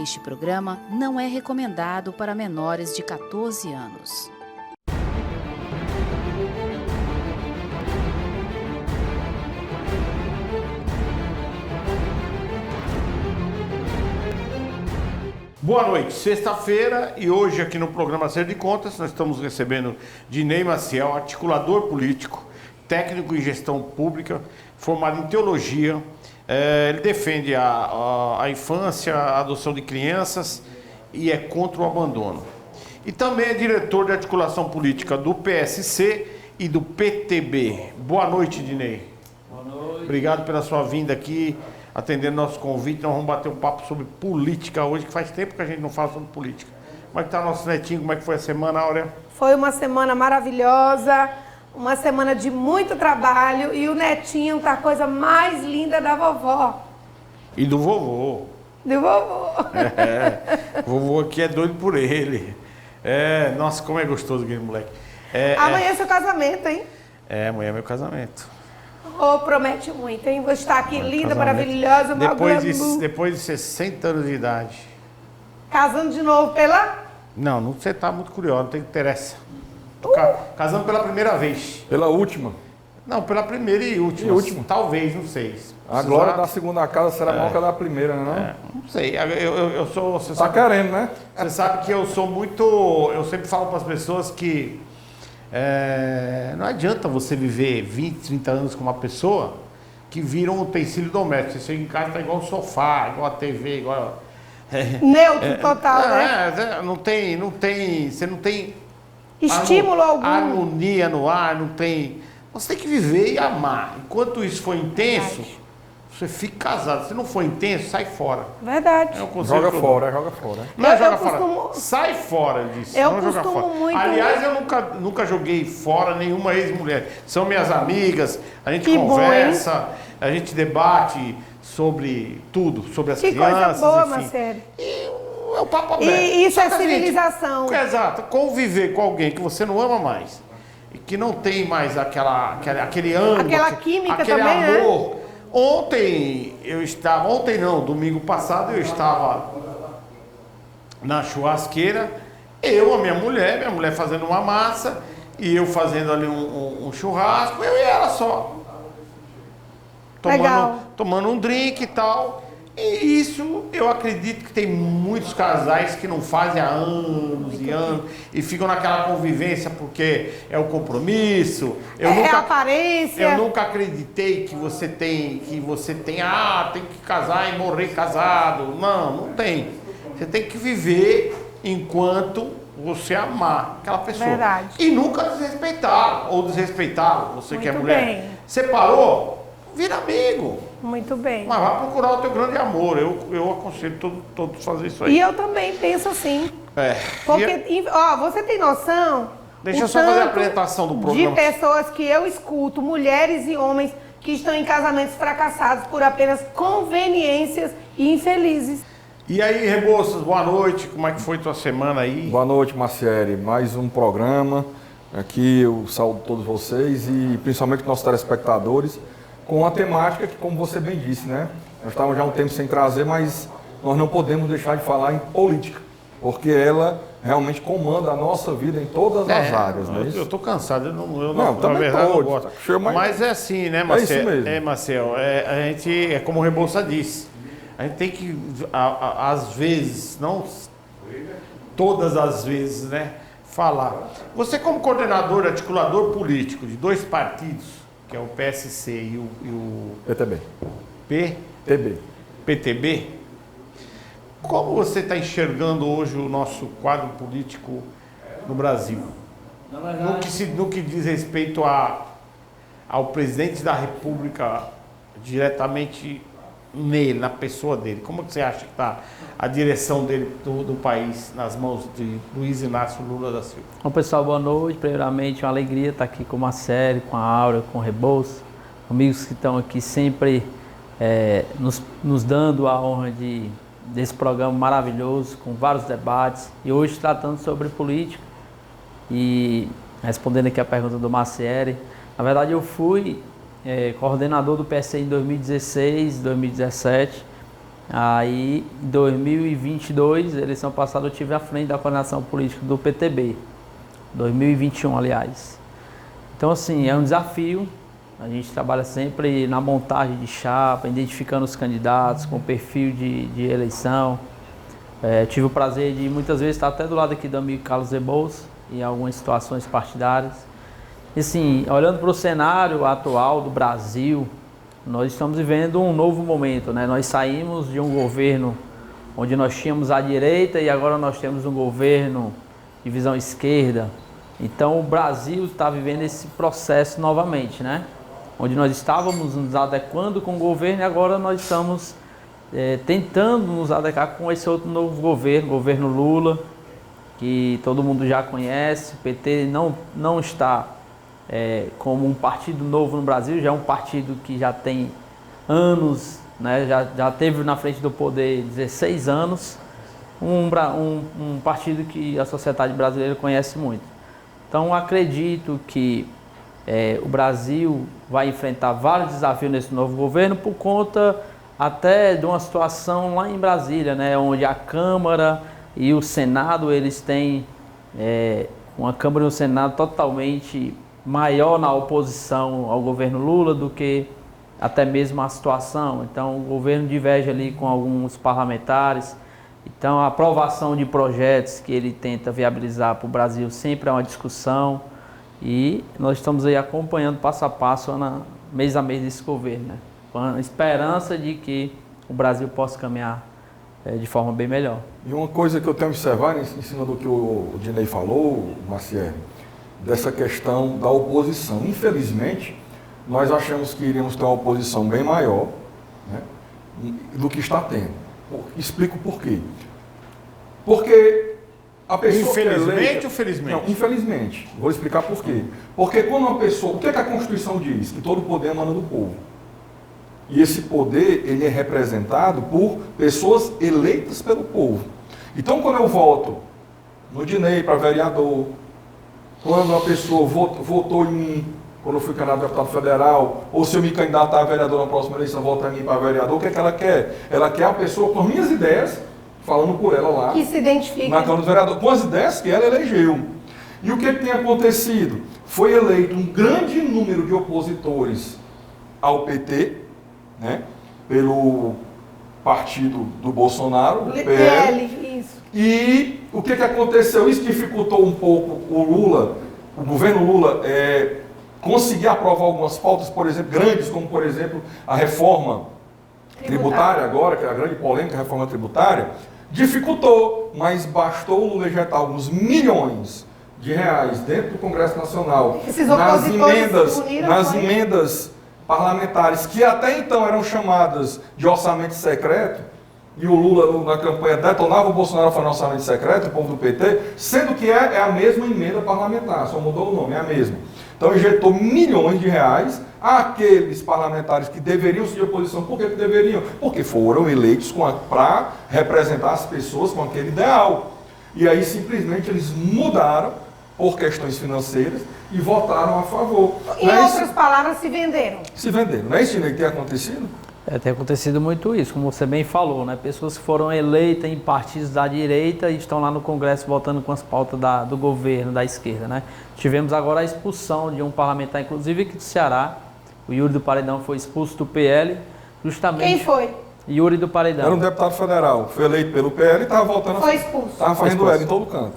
Este programa não é recomendado para menores de 14 anos. Boa noite, sexta-feira, e hoje aqui no programa Acerto de Contas nós estamos recebendo Dinei Maciel, articulador político, técnico em gestão pública, formado em teologia. Ele defende a infância, a adoção de crianças e é contra o abandono. E também é diretor de articulação política do PSC e do PTB. Boa noite, Dinei. Boa noite. Obrigado pela sua vinda aqui, atendendo nosso convite. Nós vamos bater um papo sobre política hoje, que faz tempo que a gente não fala sobre política. Como é que tá nosso netinho? Como é que foi a semana, Áurea? Foi uma semana maravilhosa, uma semana de muito trabalho, e o netinho tá a coisa mais linda da vovó. E do vovô. Do vovô. Vovô aqui é doido por ele. Nossa, como é gostoso aquele moleque. Amanhã é seu casamento, hein? Amanhã é meu casamento. Oh, promete muito, hein? Vou estar aqui linda, maravilhosa, meu glamour. Depois de 60 anos de idade. Casando de novo pela... Não, você tá muito curioso, não tem interesse. Casando pela primeira vez. Pela última. Não, pela primeira e última. E última. Talvez, não sei. A glória da segunda casa será maior que a da primeira, né? Não sei. Eu sou... Você Tá sabe, querendo, né? Você sabe que eu sou muito... Eu sempre falo para as pessoas que não adianta você viver 20, 30 anos com uma pessoa que vira um utensílio doméstico. Você chega em casa, tá igual um sofá, igual a TV, igual... Neutro total, né? Você não tem Estímulo algum. harmonia no ar, não tem... Você tem que viver e amar. Enquanto isso for intenso, você fica casado. Se não for intenso, sai fora. Verdade. É um conselho Joga fora, joga fora. Não é Eu joga fora. costumo- Sai fora disso. Eu não joga costumo fora. muito- Aliás, eu nunca joguei fora nenhuma ex-mulher. São minhas amigas, a gente Que bom, conversa, a gente debate sobre tudo, sobre as Que crianças. coisa boa, enfim. Marcelo. E é o papo aberto. E isso Só é que a gente- civilização. Exato. Conviver com alguém que você não ama mais e que não tem mais aquele ânimo, Aquela química aquele também, né? amor. Ontem não, domingo passado eu estava na churrasqueira, a minha mulher fazendo uma massa e eu fazendo ali um churrasco, eu e ela só. Legal. Tomando um drink e tal. E isso eu acredito que tem muitos casais que não fazem há anos e anos e ficam naquela convivência porque é o compromisso. A aparência. Eu nunca acreditei que você tem tem que casar e morrer casado. Não tem. Você tem que viver enquanto você amar aquela pessoa. Verdade. E nunca desrespeitá-la ou desrespeitá-lo, você que é Muito mulher. bem. Separou? Vira amigo. Muito bem. Mas vai procurar o teu grande amor. Eu aconselho todos a fazer isso aí. E eu também penso assim. Porque, você tem noção? Deixa eu o só fazer a tanto apresentação do programa. de pessoas que eu escuto, mulheres e homens, que estão em casamentos fracassados por apenas conveniências e infelizes. E aí, Rebouças, boa noite. Como é que foi tua semana aí? Boa noite, Marciele. Mais um programa. Aqui eu saúdo todos vocês e principalmente nossos telespectadores com uma temática que, como você bem disse, né? Nós estávamos já há um tempo sem trazer, mas nós não podemos deixar de falar em política, porque ela realmente comanda a nossa vida em todas as áreas, não é isso? Eu tô cansado, eu Não, na também verdade pode, não gosto. tá cheio, mas é assim, né, Marcel? isso mesmo. Marcel, a gente, é como o Rebouça disse, a gente tem que, às vezes, não todas as vezes, né, falar. Você como coordenador, articulador político de dois partidos, que é o PSC e o PTB. PTB. PTB, como você está enxergando hoje o nosso quadro político no Brasil? No que diz respeito ao presidente da República, diretamente nele, na pessoa dele. Como que você acha que está a direção dele do país nas mãos de Luiz Inácio Lula da Silva? Bom, pessoal, boa noite. Primeiramente, uma alegria estar aqui com a Marcele, com a Áurea, com o Rebouça, amigos que estão aqui sempre nos dando a honra desse programa maravilhoso, com vários debates, e hoje tratando sobre política e respondendo aqui a pergunta do Marcele. Na verdade, eu fui coordenador do PSC em 2016, 2017, Aí, em 2022, eleição passada, eu tive à frente da coordenação política do PTB. 2021, aliás. Então, assim, é um desafio. A gente trabalha sempre na montagem de chapa, identificando os candidatos com perfil de eleição. Tive o prazer de muitas vezes estar até do lado aqui do amigo Carlos Rebouças, em algumas situações partidárias. E assim, olhando para o cenário atual do Brasil, nós estamos vivendo um novo momento, né? Nós saímos de um governo onde nós tínhamos a direita e agora nós temos um governo de visão esquerda. Então o Brasil está vivendo esse processo novamente, né? Onde nós estávamos nos adequando com o governo e agora nós estamos tentando nos adequar com esse outro novo governo, governo Lula, que todo mundo já conhece. O PT não está como um partido novo no Brasil, já é um partido que já tem anos, né? Já teve na frente do poder 16 anos, um partido que a sociedade brasileira conhece muito. Então acredito que o Brasil vai enfrentar vários desafios nesse novo governo por conta até de uma situação lá em Brasília, né, onde a Câmara e o Senado, eles têm uma Câmara e um Senado totalmente maior na oposição ao governo Lula do que até mesmo a situação. Então o governo diverge ali com alguns parlamentares. Então a aprovação de projetos que ele tenta viabilizar para o Brasil sempre é uma discussão e nós estamos aí acompanhando passo a passo, mês a mês desse governo, né? Com a esperança de que o Brasil possa caminhar de forma bem melhor. E uma coisa que eu tenho observado em cima do que o Dinei falou, Maciel, dessa questão da oposição. Infelizmente, nós achamos que iríamos ter uma oposição bem maior, né, do que está tendo. Explico por quê. Porque a pessoa infelizmente ou felizmente? Não, infelizmente. Vou explicar por quê. Porque quando uma pessoa... O que a Constituição diz? Que todo poder emana do povo. E esse poder, ele é representado por pessoas eleitas pelo povo. Então, quando eu voto no Dinei para vereador, quando uma pessoa votou em mim, quando eu fui candidato a deputado federal, ou se eu me candidatar a vereador na próxima eleição, vota em mim para vereador, o que é que ela quer? Ela quer a pessoa com as minhas ideias, falando por ela lá, que se identifica na Câmara dos Vereadores, com as ideias que ela elegeu. E o que tem acontecido? Foi eleito um grande número de opositores ao PT, né, pelo partido do Bolsonaro, o PL, isso. E o que aconteceu? Isso dificultou um pouco o Lula, o governo Lula, conseguir aprovar algumas pautas, por exemplo, grandes, como por exemplo a reforma tributária agora, que é a grande polêmica, a reforma tributária, dificultou, mas bastou o Lula injetar alguns milhões de reais dentro do Congresso Nacional, nas emendas parlamentares, que até então eram chamadas de orçamento secreto, e o Lula na campanha detonava o Bolsonaro falando orçamento secreto, o povo do PT, sendo que é a mesma emenda parlamentar, só mudou o nome, é a mesma. Então injetou milhões de reais àqueles parlamentares que deveriam ser de oposição. Por que deveriam? Porque foram eleitos para representar as pessoas com aquele ideal. E aí simplesmente eles mudaram por questões financeiras e votaram a favor. Em outras palavras, se venderam. Se venderam. Não é isso que tem acontecido? Tem acontecido muito isso, como você bem falou, né? Pessoas que foram eleitas em partidos da direita e estão lá no Congresso votando com as pautas do governo, da esquerda, né? Tivemos agora a expulsão de um parlamentar, inclusive aqui do Ceará. O Yuri do Paredão foi expulso do PL, justamente... Quem foi? Yuri do Paredão. Era um deputado federal, foi eleito pelo PL e estava voltando... Foi expulso. Estava fazendo ela em todo canto.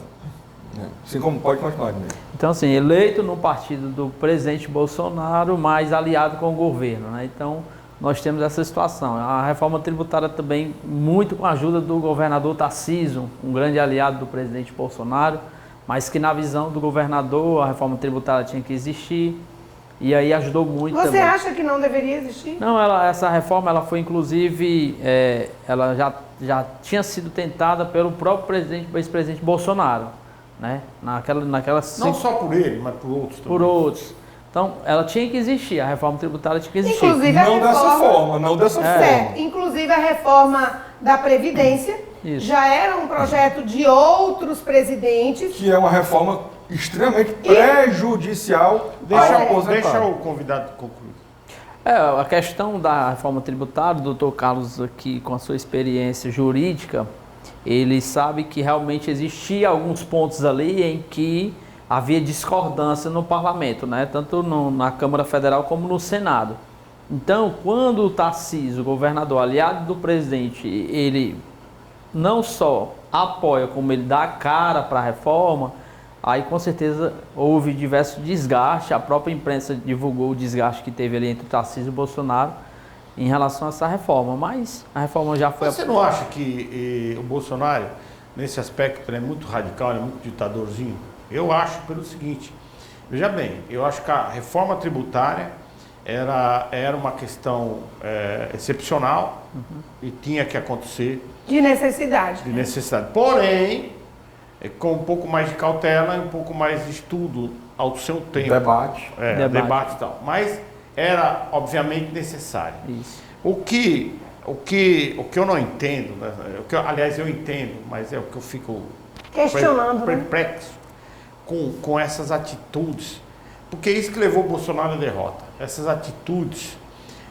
Assim como pode continuar mesmo. Então, assim, eleito no partido do presidente Bolsonaro, mas aliado com o governo, né? Então, nós temos essa situação. A reforma tributária também, muito com a ajuda do governador Tarcísio, um grande aliado do presidente Bolsonaro, mas que na visão do governador a reforma tributária tinha que existir, e aí ajudou muito. Você também. Acha que não deveria existir? Não, essa reforma ela foi inclusive, ela já tinha sido tentada pelo próprio ex-presidente Bolsonaro, né? Não só por ele, mas por outros também. Por outros. Então, ela tinha que existir, a reforma tributária tinha que existir. Inclusive, não dessa forma. Inclusive a reforma da Previdência já era um projeto de outros presidentes. Que é uma reforma extremamente prejudicial Deixa o convidado concluir. A questão da reforma tributária, o doutor Carlos aqui com a sua experiência jurídica, ele sabe que realmente existia alguns pontos ali em que havia discordância no parlamento, né? Tanto na Câmara Federal como no Senado. Então, quando o Tarcísio, o governador aliado do presidente, ele não só apoia, como ele dá a cara para a reforma, aí com certeza houve diversos desgastes, a própria imprensa divulgou o desgaste que teve ali entre o Tarcísio e o Bolsonaro em relação a essa reforma, mas a reforma já foi... Você não acha que o Bolsonaro, nesse aspecto, ele é muito radical, ele é muito ditadorzinho? Eu acho pelo seguinte, veja bem, eu acho que a reforma tributária era uma questão excepcional e tinha que acontecer. De necessidade. De necessidade. Porém, com um pouco mais de cautela e um pouco mais de estudo ao seu tempo. Debate. Debate e tal. Mas era, obviamente, necessário. Isso. O que eu não entendo, né? Aliás, eu entendo, mas é o que eu fico questionando, perplexo com essas atitudes. Porque é isso que levou o Bolsonaro à derrota. Essas atitudes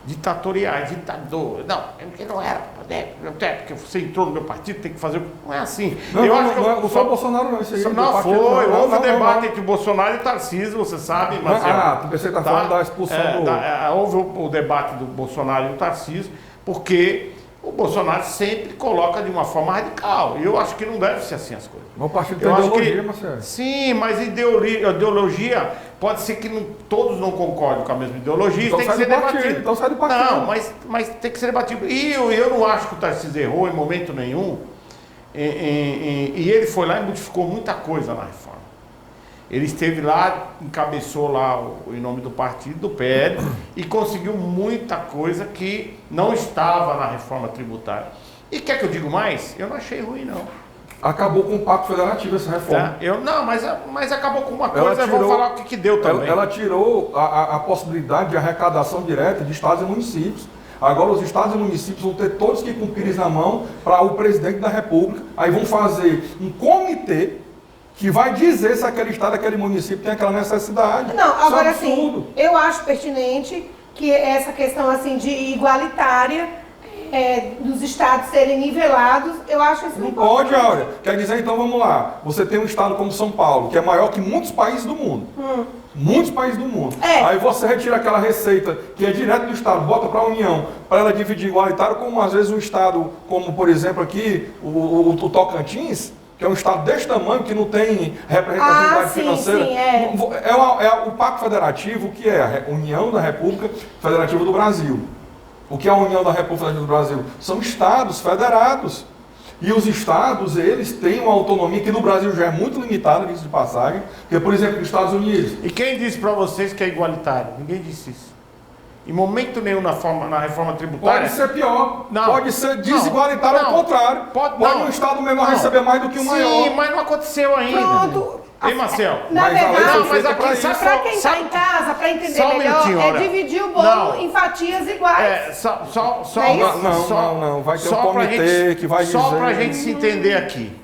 ditatoriais, ditador. Não, eu não era poder, porque você entrou no meu partido, tem que fazer. Não é assim. Não foi o Bolsonaro, não. Isso aí não foi. Houve um debate entre o Bolsonaro e o Tarcísio, você sabe, Marcelo. Tu pensei que está falando da expulsão do... Houve o debate do Bolsonaro e do Tarcísio, porque o Bolsonaro sempre coloca de uma forma radical. E eu acho que não deve ser assim as coisas. O partido tem ideologia, Marcelo. Sim, mas ideologia pode ser que todos não concordem com a mesma ideologia. Então tem que ser debatido. Então sai do partido. Não, mas tem que ser debatido. E eu não acho que o Tarcísio errou em momento nenhum. E ele foi lá e modificou muita coisa na reforma. Ele esteve lá, encabeçou lá em nome do partido, do PL, e conseguiu muita coisa que não estava na reforma tributária. E quer que eu diga mais? Eu não achei ruim, não. Acabou com o Pacto Federativo essa reforma. Tá? Mas acabou com uma coisa, vamos falar o que deu também. Ela tirou a possibilidade de arrecadação direta de estados e municípios. Agora os estados e municípios vão ter todos que cumprir na mão para o presidente da República. Aí vão fazer um comitê que vai dizer se aquele estado, aquele município tem aquela necessidade. Não, agora sim, eu acho pertinente que essa questão assim de igualitária dos estados serem nivelados, eu acho isso não pode, Áurea. Quer dizer, então vamos lá. Você tem um estado como São Paulo, que é maior que muitos países do mundo. Muitos países do mundo. Aí você retira aquela receita que é direto do estado, bota para a União, para ela dividir igualitário, como às vezes um estado, como por exemplo aqui, o Tocantins, que é um estado desse tamanho, que não tem representatividade financeira. O Pacto Federativo, que é a União da República Federativa do Brasil. O que é a União da República Federativa do Brasil? São estados federados. E os estados, eles têm uma autonomia que no Brasil já é muito limitada, disso de passagem, porque, por exemplo, nos Estados Unidos... E quem disse para vocês que é igualitário? Ninguém disse isso. Em momento nenhum na reforma tributária... Pode ser pior, pode ser desigualitário ao contrário. Pode um estado menor receber mais do que o maior. Sim, mas não aconteceu ainda. Pronto. Hein, Marcel? Na verdade, para quem está em casa, para entender melhor, dividir o bolo em fatias iguais. Não, vai ter um comitê que vai dizer... Só para a gente se entender aqui.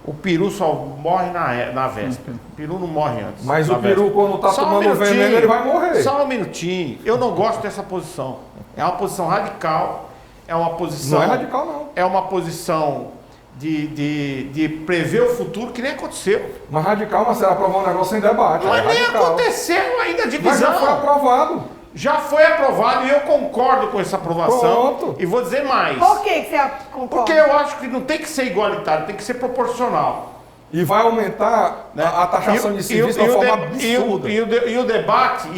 O peru só morre na véspera. O peru não morre antes. Mas o peru, quando está tomando veneno, ele vai morrer. Só um minutinho. Eu não gosto dessa posição. É uma posição radical. É uma posição... Não é radical, não. É uma posição de prever o futuro que nem aconteceu. Mas radical, mas será aprovar um negócio sem debate. Mas nem aconteceu ainda a divisão. Mas já foi aprovado. Já foi aprovado e eu concordo com essa aprovação. Pronto. E vou dizer mais. Por que você concorda? Porque eu acho que não tem que ser igualitário, tem que ser proporcional. E vai aumentar a taxação de serviço de uma forma absurda. E o debate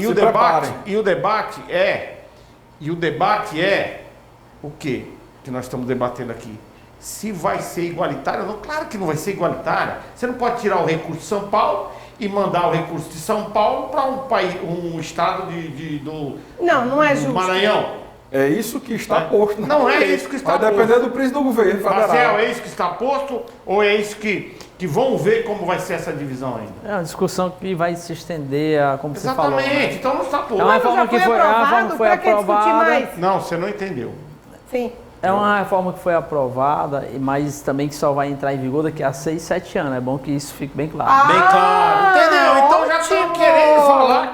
é o quê que nós estamos debatendo aqui? Se vai ser igualitário ou não. Claro que não vai ser igualitário. Você não pode tirar o recurso de São Paulo e mandar o recurso de São Paulo para um estado do não é justo. Maranhão. É isso que está posto. Não é isso que está posto. Vai depender do preço do governo federal. Marcel, é isso que está posto ou é isso que vão ver como vai ser essa divisão ainda? É uma discussão que vai se estender, como você falou. Exatamente, então não está posto. É uma reforma que foi aprovada. Não, você não entendeu. Sim. É uma reforma que foi aprovada, mas também que só vai entrar em vigor daqui a 6, 7 anos. É bom que isso fique bem claro. Bem claro. Entendeu? Então já estão querendo falar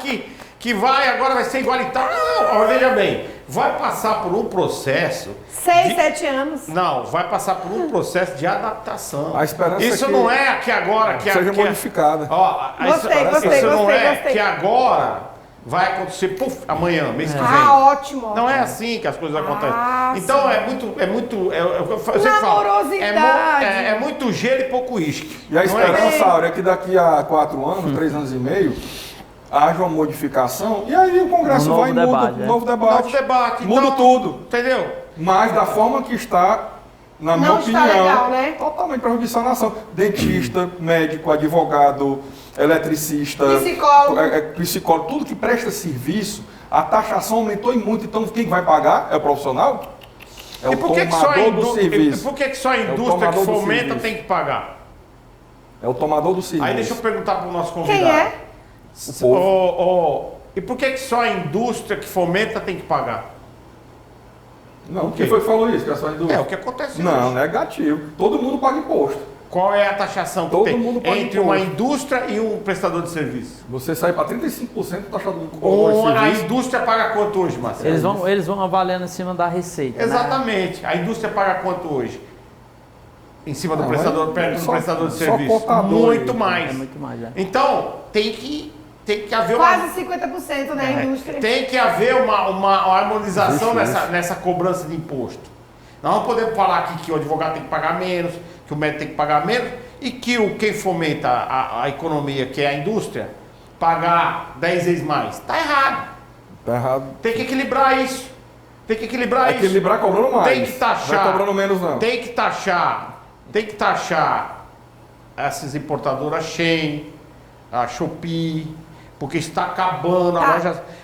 que agora vai ser igualitário. Não, veja bem, vai passar por um processo... 6, 7 anos. Não, vai passar por um processo de adaptação. A esperança isso é que não é que agora... Que seja modificada. Gostei, não é gostei. que agora vai acontecer, amanhã, mês que vem. Ótimo. Não é assim que as coisas acontecem. Então Namorosidade. é muito gelo e pouco uísque. E a Não é esperança, Áurea, é que daqui a 4 anos, 3 anos e meio, haja uma modificação e aí o Congresso vai e muda, novo debate. Muda então, tudo. Entendeu? Mas da forma que está, na minha Não opinião, está legal, né? totalmente prejudicial à nação. Dentista, médico, advogado, eletricista, psicólogo, tudo que presta serviço, a taxação aumentou e muito. Então quem vai pagar é o profissional? É o tomador do serviço. E por que só a indústria que fomenta tem que pagar? É o tomador do serviço. Aí deixa eu perguntar para o nosso convidado. Quem é? O povo. E por que só a indústria que fomenta tem que pagar? Não, quem foi que falou isso? Que é só a indústria? É o que acontece Não, hoje. negativo. Todo mundo paga imposto. Qual é a taxação que Todo tem mundo paga entre imposto. uma indústria e um prestador de serviço? Você sai para 35% taxado do A serviço. indústria paga quanto hoje, Marcelo? Eles vão avaliando em cima da receita. Exatamente. A indústria paga quanto hoje? Em cima do prestador, perto do prestador de só serviço? contador Muito aí. mais. É muito mais, é. Então, tem que haver Quase 50% na indústria. Tem que haver uma harmonização nessa cobrança de imposto. Nós não podemos falar aqui que o advogado tem que pagar menos, que o médico tem que pagar menos e que quem fomenta a economia, que é a indústria, pagar 10 vezes mais. Está errado. Tá errado. Tem que equilibrar isso. Tem que equilibrar isso. Equilibrar cobrando mais. Tem que taxar. Não é cobrando menos, não. Tem que taxar essas importadoras Shein, a Shopee, porque está acabando.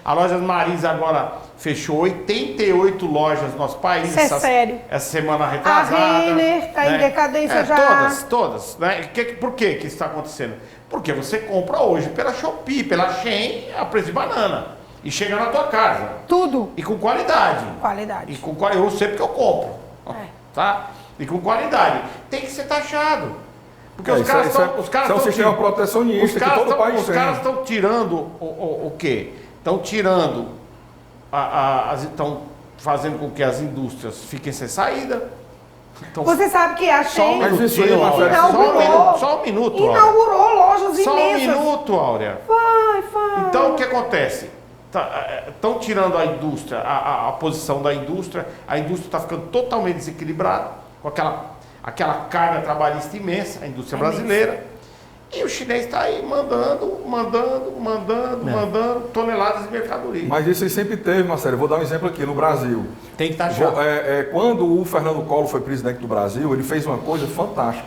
A loja Marisa agora fechou 88 lojas no nosso país. Isso é sério. Essa semana A retrasada. Renner está em decadência já. Todas. Né? Por que isso está acontecendo? Porque você compra hoje pela Shopee, pela Shein, a preço de banana. E chega na tua casa. Tudo. E com qualidade. Qualidade. Eu sei porque eu compro. É. Tá? E com qualidade. Tem que ser taxado. Porque os caras é um sistema protecionista que todo país tem. Os caras estão tirando o quê? Estão tirando, estão fazendo com que as indústrias fiquem sem saída. Você sabe que a Shein só um minuto, inaugurou lojas só imensas. Um minuto, Áurea. Vai. Então, o que acontece? Estão tirando a indústria, a posição da indústria. A indústria está ficando totalmente desequilibrada, com aquela carga trabalhista imensa, a indústria brasileira. E o chinês está aí mandando toneladas de mercadoria. Mas isso aí sempre teve, Marcelo. Eu vou dar um exemplo aqui no Brasil. Tem que taxar. Quando o Fernando Collor foi presidente do Brasil, ele fez uma coisa fantástica.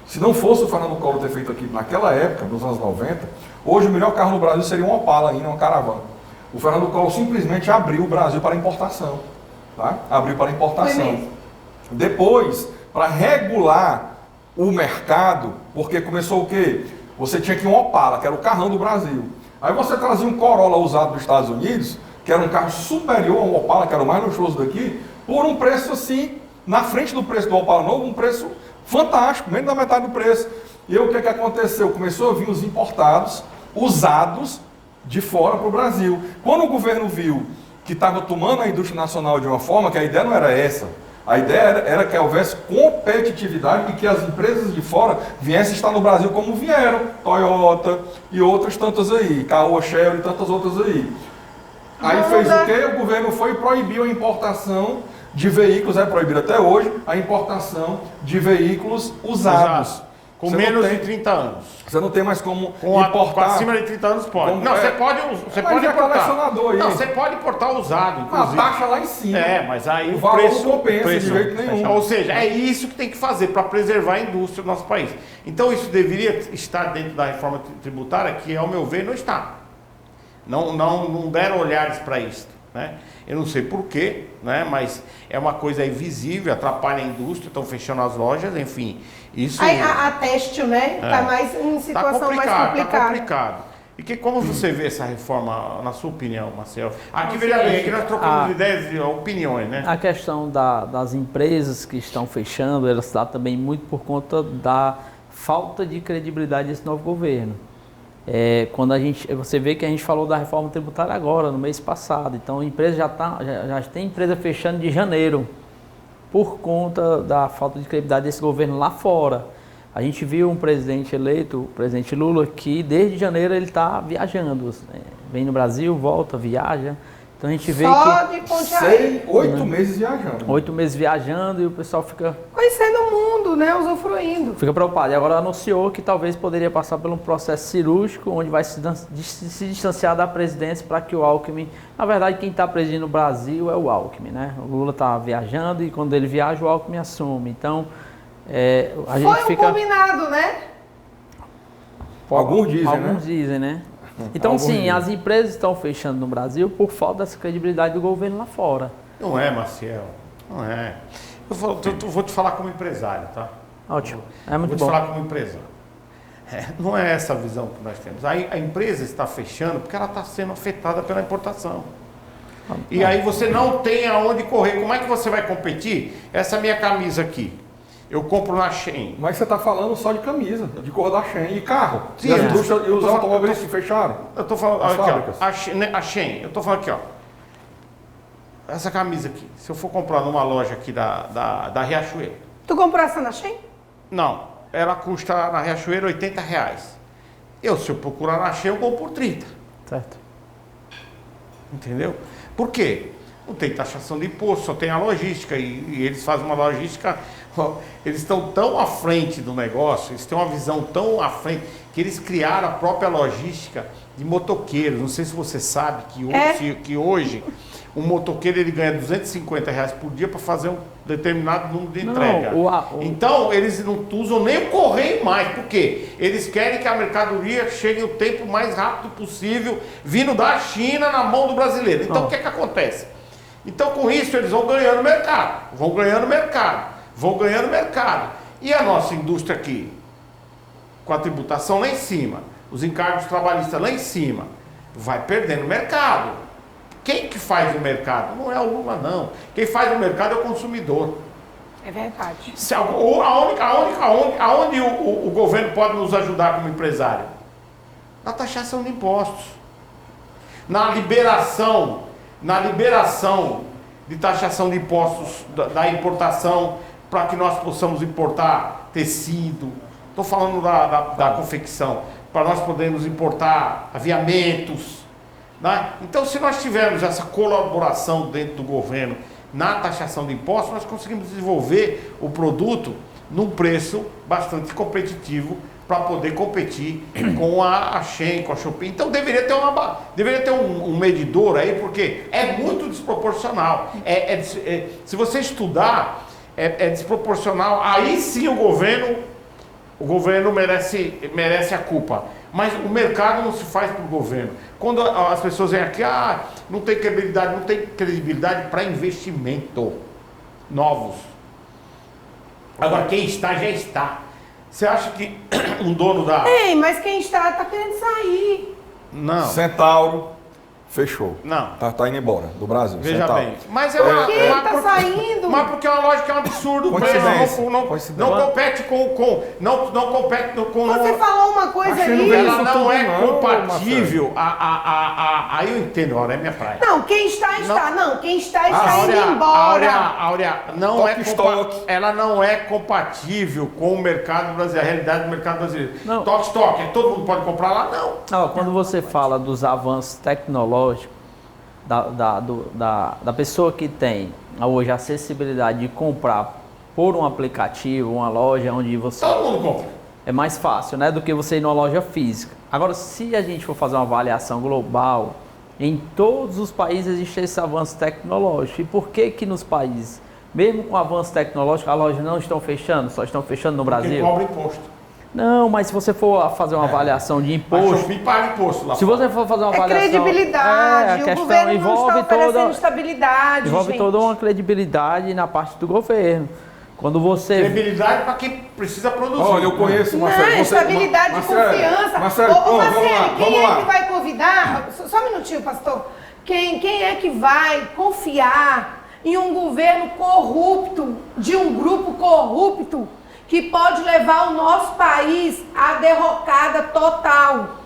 Se não fosse o Fernando Collor ter feito aquilo naquela época, nos anos 90, hoje o melhor carro no Brasil seria um Opala ainda, uma Caravana. O Fernando Collor simplesmente abriu o Brasil para importação. Tá? Abriu para importação. Depois, para regular o mercado, porque começou o quê? Você tinha aqui um Opala, que era o carrão do Brasil. Aí você trazia um Corolla usado dos Estados Unidos, que era um carro superior ao Opala, que era o mais luxuoso daqui, por um preço assim, na frente do preço do Opala novo, um preço fantástico, menos da metade do preço. E aí, o que aconteceu? Começou a vir os importados, usados, de fora para o Brasil. Quando o governo viu que estava tomando a indústria nacional de uma forma, que a ideia não era essa, a ideia era que houvesse competitividade e que as empresas de fora viessem estar no Brasil como vieram, Toyota e outras tantas aí, Caoa, Shell e tantas outras aí. Aí fez o quê? O governo foi e proibiu a importação de veículos, é proibido até hoje, a importação de veículos usados. Com menos de 30 anos. Você não tem mais como importar. Com acima de 30 anos pode. Você pode importar. Não, você pode importar usado, inclusive. A taxa lá em cima. Mas aí o valor não compensa de jeito nenhum. Ou seja, é isso que tem que fazer para preservar a indústria do nosso país. Então isso deveria estar dentro da reforma tributária, que ao meu ver não está. Não deram olhares para isso. Né? Eu não sei porquê, né? Mas é uma coisa aí visível, atrapalha a indústria, estão fechando as lojas, enfim. Isso a têxtil, né? Está mais em situação mais complicada. Está complicado. E como você vê essa reforma, na sua opinião, Marcelo? Aqui, veja bem, aqui nós trocamos ideias e opiniões, né? A questão das empresas que estão fechando, elas está também muito por conta da falta de credibilidade desse novo governo. Quando você vê que a gente falou da reforma tributária agora, no mês passado, então a empresa já tem empresa fechando de janeiro, por conta da falta de credibilidade desse governo lá fora. A gente viu um presidente eleito, o presidente Lula, que desde janeiro ele está viajando, vem no Brasil, volta, viaja. Então a gente vê Só que... de Ponte Aérea. 8 meses viajando. 8 meses viajando e o pessoal fica Conhecendo o mundo, né? Usufruindo. preocupado. E agora anunciou que talvez poderia passar por um processo cirúrgico, onde vai se distanciar da presidência para que o Alckmin... Na verdade, quem está presidindo o Brasil é o Alckmin, né? O Lula está viajando e quando ele viaja, o Alckmin assume. Então, a gente Foi um fica... combinado, né? Alguns dizem, Alguns dizem, né? Então, Alguns sim, dizem. as empresas estão fechando no Brasil por falta dessa credibilidade do governo lá fora. Não é, Maciel. Não é. Eu vou te falar como empresário, tá? Ótimo. É muito Vou te bom. falar como empresário. Não é essa a visão que nós temos. A empresa está fechando porque ela está sendo afetada pela importação. E aí você não tem aonde correr. Como é que você vai competir? Essa minha camisa aqui, eu compro na Shein. Mas você está falando só de camisa, de cor da Shein e carro. Sim, e as é. indústrias e Eu os tô- automóveis que fecharam. Eu estou falando, As aqui, fábricas. ó, a Shein, eu estou falando aqui, ó. Essa camisa aqui, se eu for comprar numa loja aqui da Riachuelo, Tu comprou essa na Shein? não, ela custa na Riachuelo R$80. Se eu procurar na Shein, eu compro por 30. Certo. Entendeu? Por quê? Não tem taxação de imposto, só tem a logística. E eles fazem uma logística. Eles estão tão à frente do negócio, eles têm uma visão tão à frente, que eles criaram a própria logística de motoqueiros. Não sei se você sabe que hoje um motoqueiro ele ganha R$250 por dia para fazer um determinado número de entrega. Então, eles não usam nem o correio mais. Por quê? Eles querem que a mercadoria chegue o tempo mais rápido possível, vindo da China na mão do brasileiro. Então, o que é que acontece? Então, com isso, eles vão ganhando mercado, vão ganhando mercado, vão ganhando mercado. E a nossa indústria aqui, com a tributação lá em cima, os encargos trabalhistas lá em cima, vai perdendo mercado. Quem que faz o mercado? Não é o Lula, não. Quem faz o mercado é o consumidor. É verdade. Aonde o governo pode nos ajudar como empresário? Na taxação de impostos. Na liberação de taxação de impostos da importação, para que nós possamos importar tecido. Estou falando da confecção, para nós podermos importar aviamentos. Né? Então, se nós tivermos essa colaboração dentro do governo na taxação de impostos, nós conseguimos desenvolver o produto num preço bastante competitivo para poder competir com a Shein, com a Shopee. Então deveria ter um medidor aí, porque é muito desproporcional. Se você estudar, é desproporcional. Aí sim o governo merece a culpa. Mas o mercado não se faz para o governo. Quando as pessoas vêm aqui, não tem credibilidade para investimento novos. Agora, quem está, já está. Você acha que um dono da... Ei, mas quem está querendo sair. Não. Centauro fechou. Não. Tá indo embora do Brasil. Veja Centauro. bem. Mas Por que ele tá saindo? Mas porque é uma lógica, é um absurdo. O preço Coincidência. não compete não compete com... Você falou uma coisa Achei no aí. verão. Ela não é Não, compatível. Aí eu entendo, Áurea, é minha praia. Não, quem está, está. Não, quem está Áurea, indo embora. Áurea, não Toque, é estoque. ela não é compatível com o mercado brasileiro, a realidade do mercado brasileiro. Não. Toque, estoque, todo mundo pode comprar lá? Não. Quando você fala dos avanços tecnológicos, da pessoa que tem hoje a acessibilidade de comprar por um aplicativo, uma loja onde você... Todo mundo compra. É mais fácil, né, do que você ir numa loja física. Agora, se a gente for fazer uma avaliação global, em todos os países existe esse avanço tecnológico. E por que que nos países, mesmo com avanço tecnológico, as lojas não estão fechando, só estão fechando no Porque Brasil? cobra imposto. Não, mas se você for fazer uma avaliação de A imposto... Shopee paga imposto lá. Se você for fazer uma É avaliação... credibilidade. a O questão governo não envolve está oferecendo toda... estabilidade, Envolve gente. toda uma credibilidade na parte do governo. Quando você... Credibilidade para quem precisa produzir. Olha, eu conheço, Não, Marcelo. estabilidade de confiança. Marcelo, Ô, vamos Marcelo, lá, quem vamos é lá. que vai convidar? Só um minutinho, pastor. Quem é que vai confiar em um governo corrupto, de um grupo corrupto, que pode levar o nosso país à derrocada total?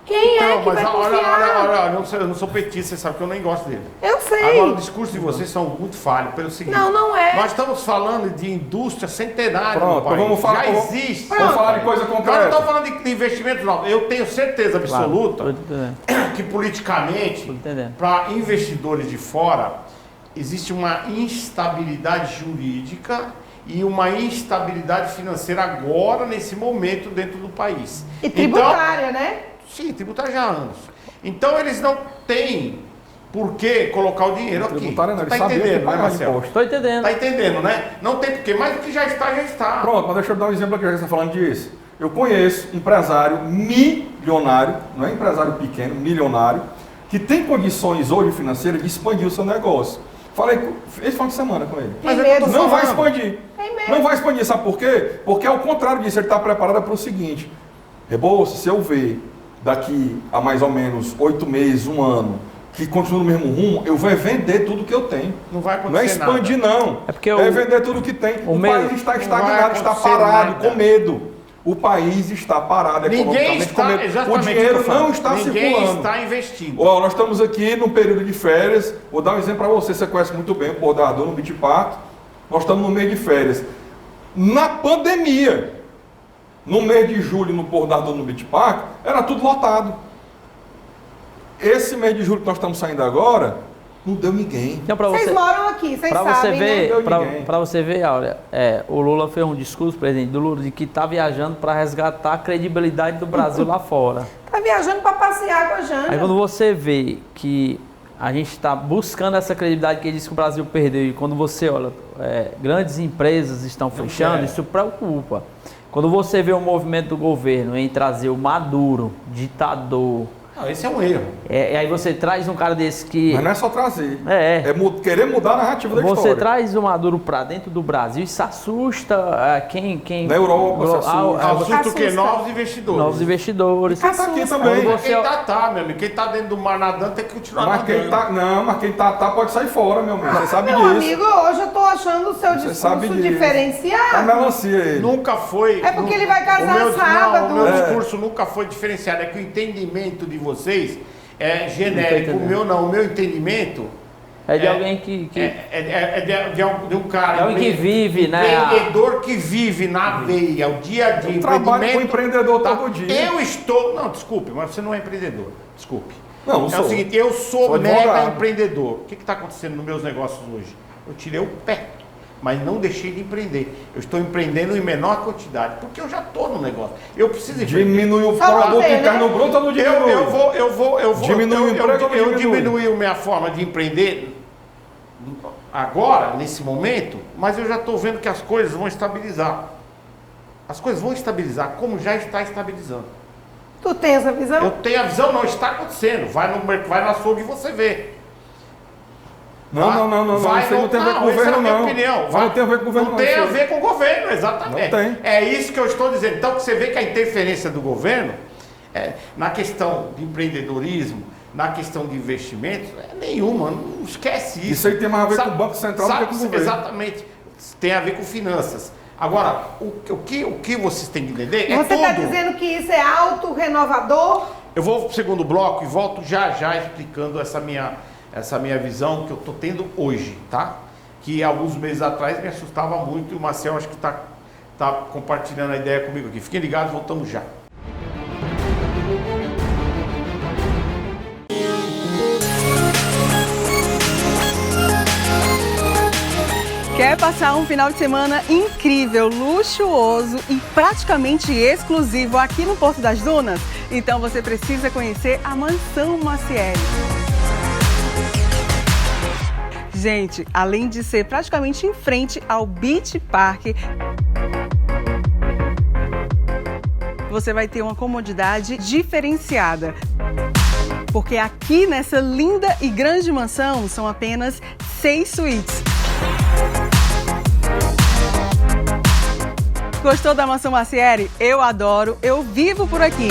Quem é Então, que mas vai olha, confiar? eu não sou petista, você sabe que eu nem gosto dele. Eu sei. Agora, o discurso de vocês são muito falho pelo seguinte. Não é. Nós estamos falando de indústria centenária Pronto, no país. vamos falar- Já vamos- existe. vamos falar de coisa Nós não concreta. estamos falando de investimentos, não. Eu tenho certeza absoluta Tô entendendo. que politicamente, Tô entendendo. para investidores de fora, existe uma instabilidade jurídica e uma instabilidade financeira agora, nesse momento, dentro do país. E tributária, né? Sim, tributária já há anos. Então eles não têm por que colocar o dinheiro aqui. Tributária não, eles Tá sabiam que entendendo, né, pagar Marcelo? imposto. Tô entendendo. Tá entendendo, né? Não tem porquê, mas o que já está, já está. Pronto, mas deixa eu dar um exemplo aqui, já que você está falando disso. Eu conheço empresário milionário, não é empresário pequeno, milionário, que tem condições hoje financeiras de expandir o seu negócio. Falei esse final de semana com ele. Tem medo. Não vai falando. expandir. Tem medo. Não vai expandir, sabe por quê? Porque ao contrário disso, ele está preparado para o seguinte: Rebouças, se eu ver daqui a mais ou menos 8 meses, 1 ano, que continua no mesmo rumo, eu vou vender tudo que eu tenho. Não vai Não é acontecer expandir, não. É porque é vender tudo que tem. O medo- país está Não vai estagnado, está acontecer parado, nada. com medo. O país está parado Ninguém economicamente com está, medo. O exatamente o que dinheiro eu falo. não está Ninguém circulando. está investindo. Ó, nós estamos aqui no período de férias. Vou dar um exemplo para você, você conhece muito bem o Porto da Ardor, no Beach Park. Nós estamos no mês de férias. Na pandemia, no mês de julho, no Porto da Ardor, no Beach Park, era tudo lotado. Esse mês de julho que nós estamos saindo agora, não deu ninguém. Então, para Vocês você, moram aqui, vocês pra você sabem, né? ver, Deu pra, ninguém. pra você ver, Áurea, o Lula fez um discurso, presidente do Lula, de que está viajando para resgatar a credibilidade do Brasil lá fora. Tá viajando pra passear com a Jana. Aí quando você vê que a gente está buscando essa credibilidade que ele disse que o Brasil perdeu, e quando você olha, grandes empresas estão fechando, isso preocupa. Quando você vê o movimento do governo em trazer o Maduro, ditador, Não, esse é um erro. aí você traz um cara desse que... Mas não é só trazer. É. Querer mudar a narrativa da Você história. traz o Maduro para dentro do Brasil, isso assusta quem... Na Europa, se assusta. Assusta o quê? Assusta. Novos investidores. Novos investidores. Quem tá aqui Assusta. também. Quando Quem tá, meu amigo. Quem tá dentro do mar nadando tem que continuar Mas nadando. quem tá, não, mas quem tá pode sair fora, meu amigo. Você sabe Meu disso. amigo, hoje eu tô achando o seu Você sabe discurso disso. diferenciado. Tá melancia ele. Nunca foi. É porque ele vai casar o meu, sábado. Não, o meu É. discurso nunca foi diferenciado. É que o entendimento de vocês é Não genérico. tô O meu não. O meu entendimento É de alguém que... de um cara. É alguém que vive, né? Empreendedor que vive na veia, o dia a dia. Eu trabalho com empreendedor todo dia. Eu estou. Não, desculpe, mas você não é empreendedor. Desculpe. Não, não É sou. o seguinte, eu sou Sou mega advogado. empreendedor. O que está acontecendo nos meus negócios hoje? Eu tirei o pé, mas não deixei de empreender. Eu estou empreendendo em menor quantidade, porque eu já estou no negócio. Eu preciso empreender. Diminui o Só produto você, né? interno bruto ou não diminui? Eu vou. Diminui o emprego ou não eu diminui? diminui a minha forma de empreender agora, nesse momento, mas eu já estou vendo que as coisas vão estabilizar. As coisas vão estabilizar, como já está estabilizando. Tu tem essa visão? Eu tenho a visão, não está acontecendo. Vai no açougue e você vê. Não. Vai Isso aí não tem a ver com o essa é governo, a minha não. opinião. Mas não tem a ver com o governo, Não tem isso a aí. ver com o governo, exatamente. Não tem. É isso que eu estou dizendo. Então, você vê que a interferência do governo, na questão de empreendedorismo, na questão de investimentos, é nenhuma. Não esquece isso. Isso aí tem mais a ver com o Banco Central do que com o governo. Exatamente. Tem a ver com finanças. Agora, o que vocês têm que entender é Você tudo. está dizendo que isso é auto-renovador? Eu vou para o segundo bloco e volto já explicando essa minha visão que eu estou tendo hoje, tá? Que alguns meses atrás me assustava muito e o Marcel acho que está compartilhando a ideia comigo aqui. Fiquem ligados, voltamos já. Quer passar um final de semana incrível, luxuoso e praticamente exclusivo aqui no Porto das Dunas? Então você precisa conhecer a Mansão Maciel. Gente, além de ser praticamente em frente ao Beach Park, você vai ter uma comodidade diferenciada. Porque aqui nessa linda e grande mansão são apenas 6 suítes. Gostou da Mansão Maciel? Eu adoro, eu vivo por aqui.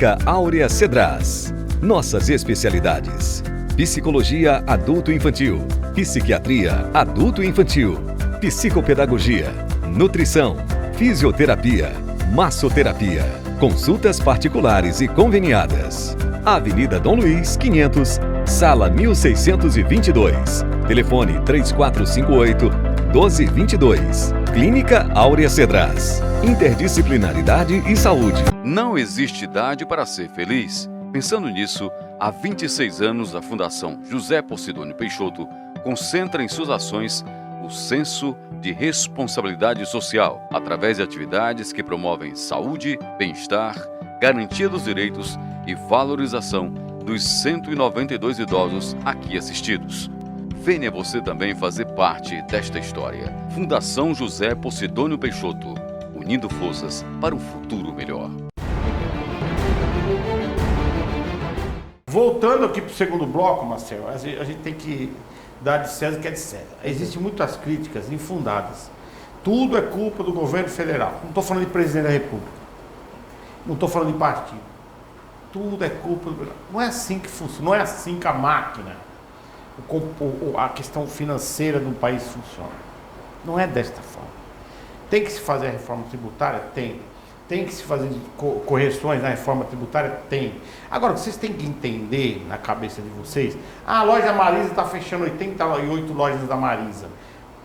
Clínica Áurea Cedras. Nossas especialidades: psicologia adulto-infantil, psiquiatria adulto-infantil, psicopedagogia, nutrição, fisioterapia, massoterapia, consultas particulares e conveniadas. Avenida Dom Luiz, 500, sala 1622. Telefone 3458-1222. Clínica Áurea Cedras. Interdisciplinaridade e saúde. Não existe idade para ser feliz. Pensando nisso, há 26 anos a Fundação José Posidônio Peixoto concentra em suas ações o senso de responsabilidade social, através de atividades que promovem saúde, bem-estar, garantia dos direitos e valorização dos 192 idosos aqui assistidos. Venha você também fazer parte desta história. Fundação José Posidônio Peixoto, unindo forças para um futuro melhor. Voltando aqui para o segundo bloco, Marcelo, a gente tem que dar de César o que é de César. Existem muitas críticas infundadas. Tudo é culpa do governo federal. Não estou falando de presidente da República. Não estou falando de partido. Tudo é culpa do... Não é assim que funciona. Não é assim que a máquina, a questão financeira do país funciona. Não é desta forma. Tem que se fazer a reforma tributária? Tem. Tem que se fazer correções na reforma tributária? Tem. Agora, vocês têm que entender na cabeça de vocês, a loja Marisa está fechando 88 lojas da Marisa.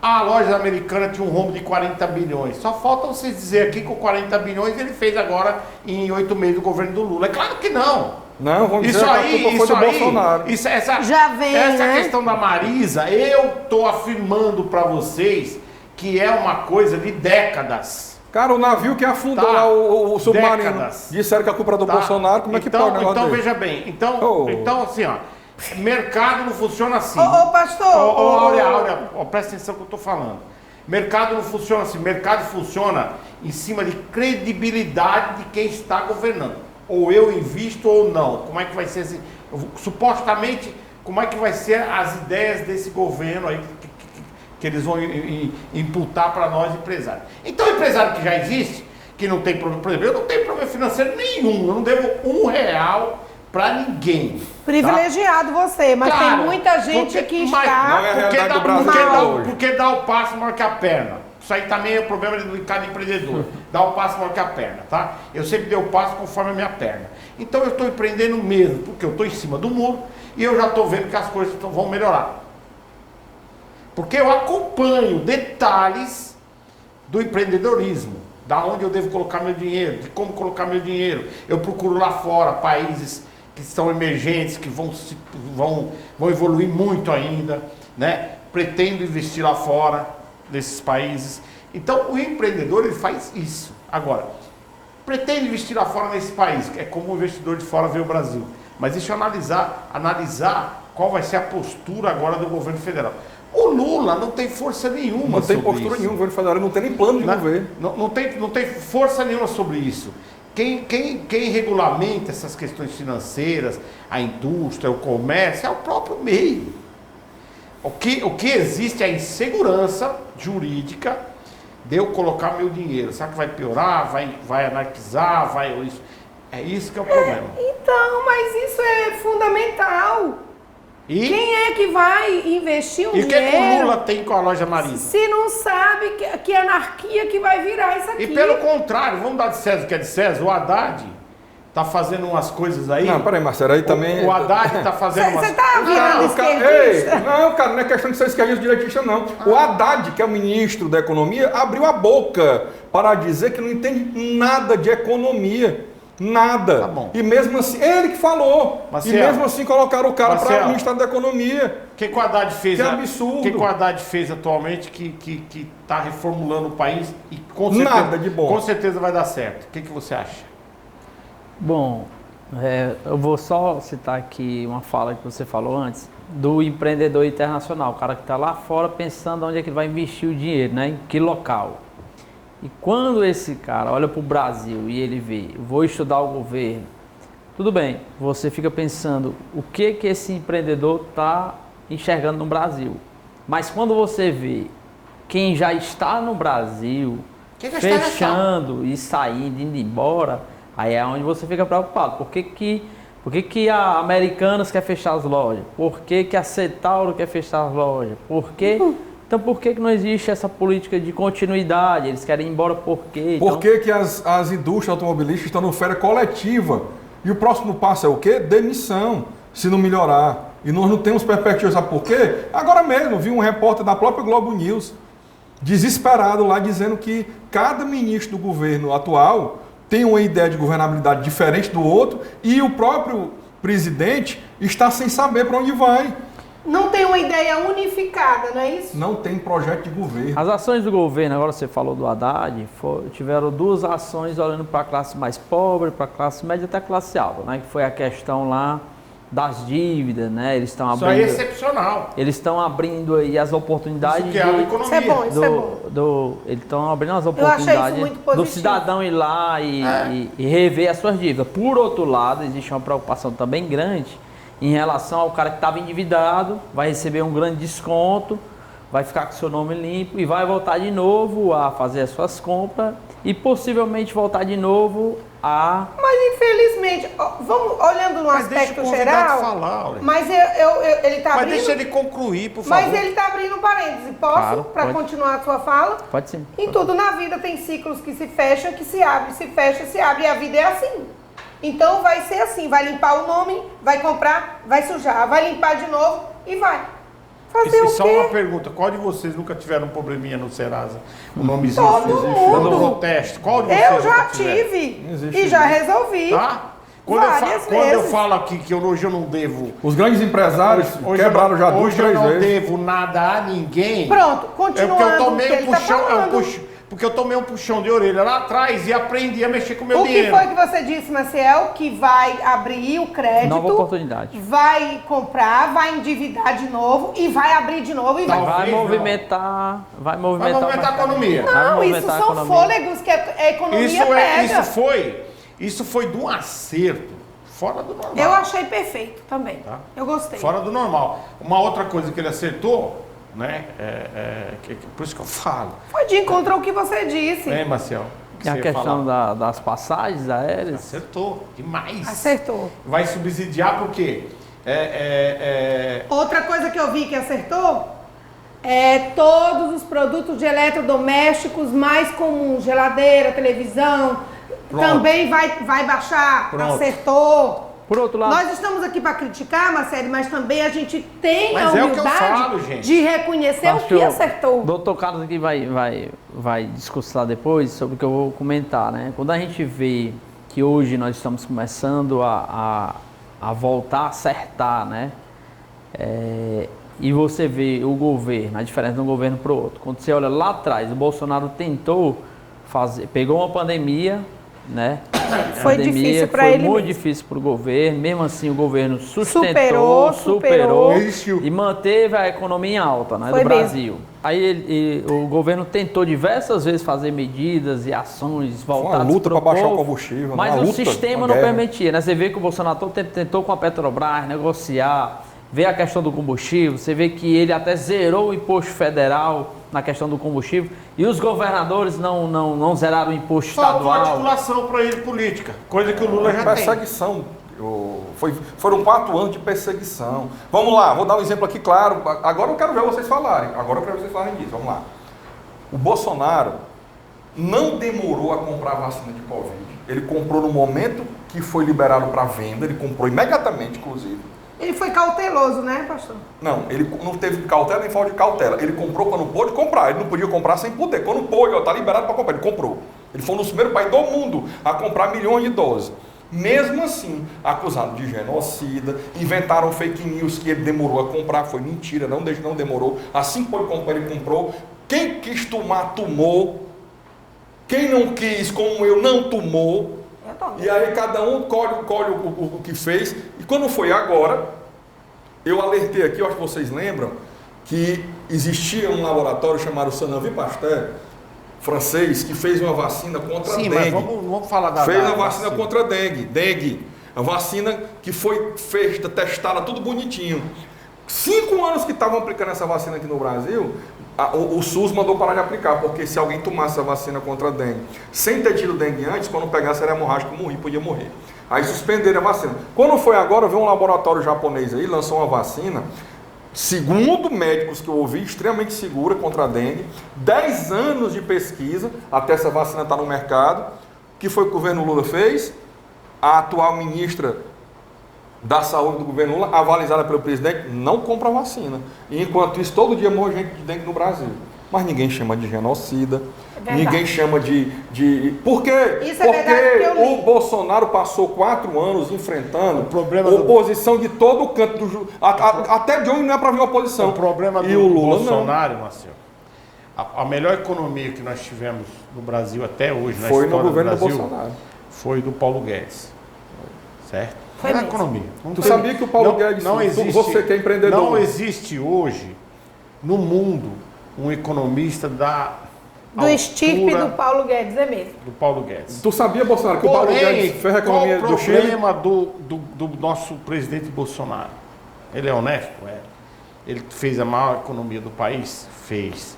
A loja americana tinha um rombo de 40 bilhões. Só falta vocês dizer aqui que com 40 bilhões ele fez agora em 8 meses do governo do Lula. É claro que não. Não, vamos Isso dizer aí, que a culpa foi do Bolsonaro. Já vem, essa né? questão da Marisa, eu estou afirmando para vocês que é uma coisa de décadas. Cara, o navio que afundou lá o submarino, décadas. Disseram que a culpa é do Bolsonaro, como é que pode o negócio Então, desse? veja bem, então assim, ó, mercado não funciona assim. Ô, pastor! Áurea, presta atenção no que eu estou falando. Mercado não funciona assim, mercado funciona em cima de credibilidade de quem está governando. Ou eu invisto ou não. Como é que vai ser, supostamente, como é que vai ser as ideias desse governo aí, que eles vão imputar para nós empresários. Então, o empresário que já existe, que não tem problema, por exemplo, eu não tenho problema financeiro nenhum, eu não devo R$1 para ninguém. Privilegiado você, mas Claro, tem muita gente que não é a está... realidade do Brasil hoje. Porque dá o passo maior que a perna. Isso aí também é o problema de cada empreendedor. Dá o passo maior que a perna, tá? Eu sempre dei o passo conforme a minha perna. Então eu estou empreendendo mesmo, porque eu estou em cima do muro e eu já estou vendo que as coisas vão melhorar. Porque eu acompanho detalhes do empreendedorismo, da onde eu devo colocar meu dinheiro, de como colocar meu dinheiro. Eu procuro lá fora países que são emergentes, que vão evoluir muito ainda, né? Pretendo investir lá fora, nesses países. Então, o empreendedor, ele faz isso. Agora, pretende investir lá fora nesse país, é como o investidor de fora vê o Brasil. Mas deixa eu analisar qual vai ser a postura agora do governo federal. O Lula não tem força nenhuma. Não tem postura nenhuma, o governo federal não tem nem plano de governo. Não tem força nenhuma sobre isso. Quem regulamenta essas questões financeiras, a indústria, o comércio, é o próprio meio. O que existe é a insegurança jurídica de eu colocar meu dinheiro. Será que vai piorar? Vai anarquizar? Isso? É isso que é o problema. Então, mas isso é fundamental. E? Quem é que vai investir um dinheiro? E o que o Lula tem com a loja Marisa? Se não sabe que anarquia que vai virar isso aqui. E pelo contrário, vamos dar de César o que é de César. O Haddad tá fazendo umas coisas aí. Não, peraí, Marcelo, aí também... O Haddad tá fazendo umas... Você tá virando esquerdista? Não, cara, não é questão de ser esquerdista ou direitista, não. O Haddad, que é o ministro da Economia, abriu a boca para dizer que não entende nada de economia. Nada. Tá bom. E mesmo assim, ele que falou. Marcelo, e mesmo assim colocaram o cara para Marcelo, o Ministério da Economia. O que o Haddad fez? Que absurdo. O que o Haddad fez atualmente que está reformulando o país e com certeza, nada de bom. Com certeza vai dar certo. O que você acha? Bom, eu vou só citar aqui uma fala que você falou antes, do empreendedor internacional, o cara que está lá fora pensando onde é que ele vai investir o dinheiro, né? Em que local. E quando esse cara olha para o Brasil e ele vê, vou estudar o governo, tudo bem, você fica pensando o que esse empreendedor está enxergando no Brasil. Mas quando você vê quem já está no Brasil, fechando e saindo, indo embora, Aí é onde você fica preocupado. Por que a Americanas quer fechar as lojas? Por que a Centauro quer fechar as lojas? Então por que não existe essa política de continuidade? Eles querem ir embora por quê? Então... Por que as indústrias automobilísticas estão no férias coletiva? E o próximo passo é o quê? Demissão, se não melhorar. E nós não temos perspectiva, sabe por quê? Agora mesmo, vi um repórter da própria Globo News, desesperado lá, dizendo que cada ministro do governo atual tem uma ideia de governabilidade diferente do outro e o próprio presidente está sem saber para onde vai. Não tem uma ideia unificada, não é isso? Não tem projeto de governo. As ações do governo, agora você falou do Haddad, tiveram duas ações olhando para a classe mais pobre, para a classe média até a classe alta, né? Que foi a questão lá das dívidas, né? Eles estão abrindo. Isso aí é excepcional. Eles estão abrindo aí as oportunidades. Isso que abre a economia. Isso é bom, isso é bom. Eles estão abrindo as Eu achei isso oportunidades muito positivo. do cidadão ir lá e rever as suas dívidas. Por outro lado, existe uma preocupação também grande em relação ao cara que estava endividado, vai receber um grande desconto, vai ficar com seu nome limpo e vai voltar de novo a fazer as suas compras e possivelmente voltar de novo a... Mas infelizmente, vamos olhando no aspecto geral, falar, mas ele está abrindo... Mas deixa ele concluir, por favor. Mas ele está abrindo um parêntese. Posso? Claro, Para pode. continuar a sua fala? Pode sim. Em tudo na vida tem ciclos que se fecham, que se abrem, se fecha, se abre. E a vida é assim. Então vai ser assim, vai limpar o nome, vai comprar, vai sujar, vai limpar de novo e vai. Fazer o Só quê? uma pergunta, qual de vocês nunca tiveram um probleminha no Serasa? O nomezinho Todo mundo. no protesto. Qual de vocês Eu já nunca tiveram? tive Não existe e já isso. resolvi. Tá? Quando eu Várias falo aqui que hoje eu não devo... Os grandes empresários Hoje quebraram já duas, hoje eu três não vezes. devo nada a ninguém. Pronto, É continuando porque eu o que tomei ele um tá puxão, falando. porque eu tomei um puxão de orelha lá atrás e aprendi a mexer com o meu O que dinheiro. foi que você disse, Maciel? Que vai abrir o crédito, Nova oportunidade. vai comprar, vai endividar de novo e vai abrir de novo e vai... Talvez Vai não. movimentar Vai movimentar a mercado. economia. Vai Não, isso movimentar a são economia. fôlegos que a economia pega. Isso foi de um acerto fora do normal. Eu achei perfeito também. Tá? Eu gostei. Fora do normal. Uma outra coisa que ele acertou, né? Por isso que eu falo. Foi de encontro ao que você disse. Hein, Marcel? E a questão das passagens aéreas. Acertou demais. Acertou. Vai subsidiar por quê? Outra coisa que eu vi que acertou é todos os produtos de eletrodomésticos mais comuns, geladeira, televisão, Pronto. também vai baixar. Pronto. Acertou. Por outro lado, Nós estamos aqui para criticar, Marcelo, mas também a gente tem Mas a é o que eu humildade falo, gente. de reconhecer o que acertou. O doutor Carlos aqui vai discursar depois sobre o que eu vou comentar, né? Quando a gente vê que hoje nós estamos começando a voltar a acertar, né? E você vê o governo, a diferença de um governo para o outro. Quando você olha lá atrás, o Bolsonaro tentou pegou uma pandemia, né? Foi difícil para ele Foi muito mesmo. difícil para o governo, mesmo assim o governo sustentou, superou. e manteve a economia em alta, né, Foi do mesmo. Brasil. Aí o governo tentou diversas vezes fazer medidas e ações voltadas uma luta pro para baixar o povo, combustível, mas uma o luta, sistema uma não guerra. permitia, né? Você vê que o Bolsonaro todo tempo tentou com a Petrobras negociar, ver a questão do combustível, você vê que ele até zerou o imposto federal na questão do combustível e os governadores não zeraram o imposto Faltou estadual. articulação para ele política, coisa que o Lula já tem. Perseguição. Foram 4 anos de perseguição. Vamos lá, vou dar um exemplo aqui claro. Agora eu quero ver vocês falarem. Disso. Vamos lá. O Bolsonaro não demorou a comprar a vacina de Covid. Ele comprou no momento que foi liberado para venda. Ele comprou imediatamente, inclusive. Ele foi cauteloso, né, pastor? Não, ele não teve cautela nem falta de cautela. Ele comprou quando pôde comprar. Ele não podia comprar sem poder. Quando pôde, está liberado para comprar. Ele comprou. Ele foi um dos primeiros países do mundo a comprar milhões de doses. Mesmo assim, acusado de genocida, inventaram fake news que ele demorou a comprar. Foi mentira, não demorou. Assim que pôde comprar, ele comprou. Quem quis tomar, tomou. Quem não quis, como eu, não tomou. E aí cada um colhe o que fez. E quando foi agora, eu alertei aqui, eu acho que vocês lembram, que existia um laboratório chamado Sanofi Pasteur, francês, que fez uma vacina contra a dengue. Sim, mas vamos falar da Fez uma vacina contra a dengue. A vacina que foi testada, tudo bonitinho. 5 anos que estavam aplicando essa vacina aqui no Brasil, o SUS mandou parar de aplicar, porque se alguém tomasse a vacina contra a dengue, sem ter tido dengue antes, quando pegasse era hemorrágico, podia morrer. Aí suspenderam a vacina. Quando foi agora, veio um laboratório japonês aí, lançou uma vacina, segundo médicos que eu ouvi, extremamente segura contra a dengue, 10 anos de pesquisa, até essa vacina estar no mercado. O que foi que o governo Lula fez? A atual ministra da Saúde do governo Lula, avalizada pelo presidente, não compra a vacina. E enquanto isso, todo dia morre gente de dengue no Brasil. Mas ninguém chama de genocida, ninguém chama de... Por quê? Isso é verdade, porque o Bolsonaro passou 4 anos enfrentando oposição de todo o canto, até de onde não é para vir oposição. O problema do Bolsonaro, Marcelo, a melhor economia que nós tivemos no Brasil até hoje, na foi história no governo do Brasil, do Bolsonaro. Foi do Paulo Guedes. Certo? Foi na mesmo. economia. Tu sabia que o Paulo Guedes, você que é empreendedor... Não existe hoje, no mundo, um economista do estirpe do Paulo Guedes, é mesmo. Do Paulo Guedes. Tu sabia, Bolsonaro, que o Paulo Guedes fez a economia do Chile? Qual o problema do nosso presidente Bolsonaro? Ele é honesto? É. Ele fez a maior economia do país? Fez.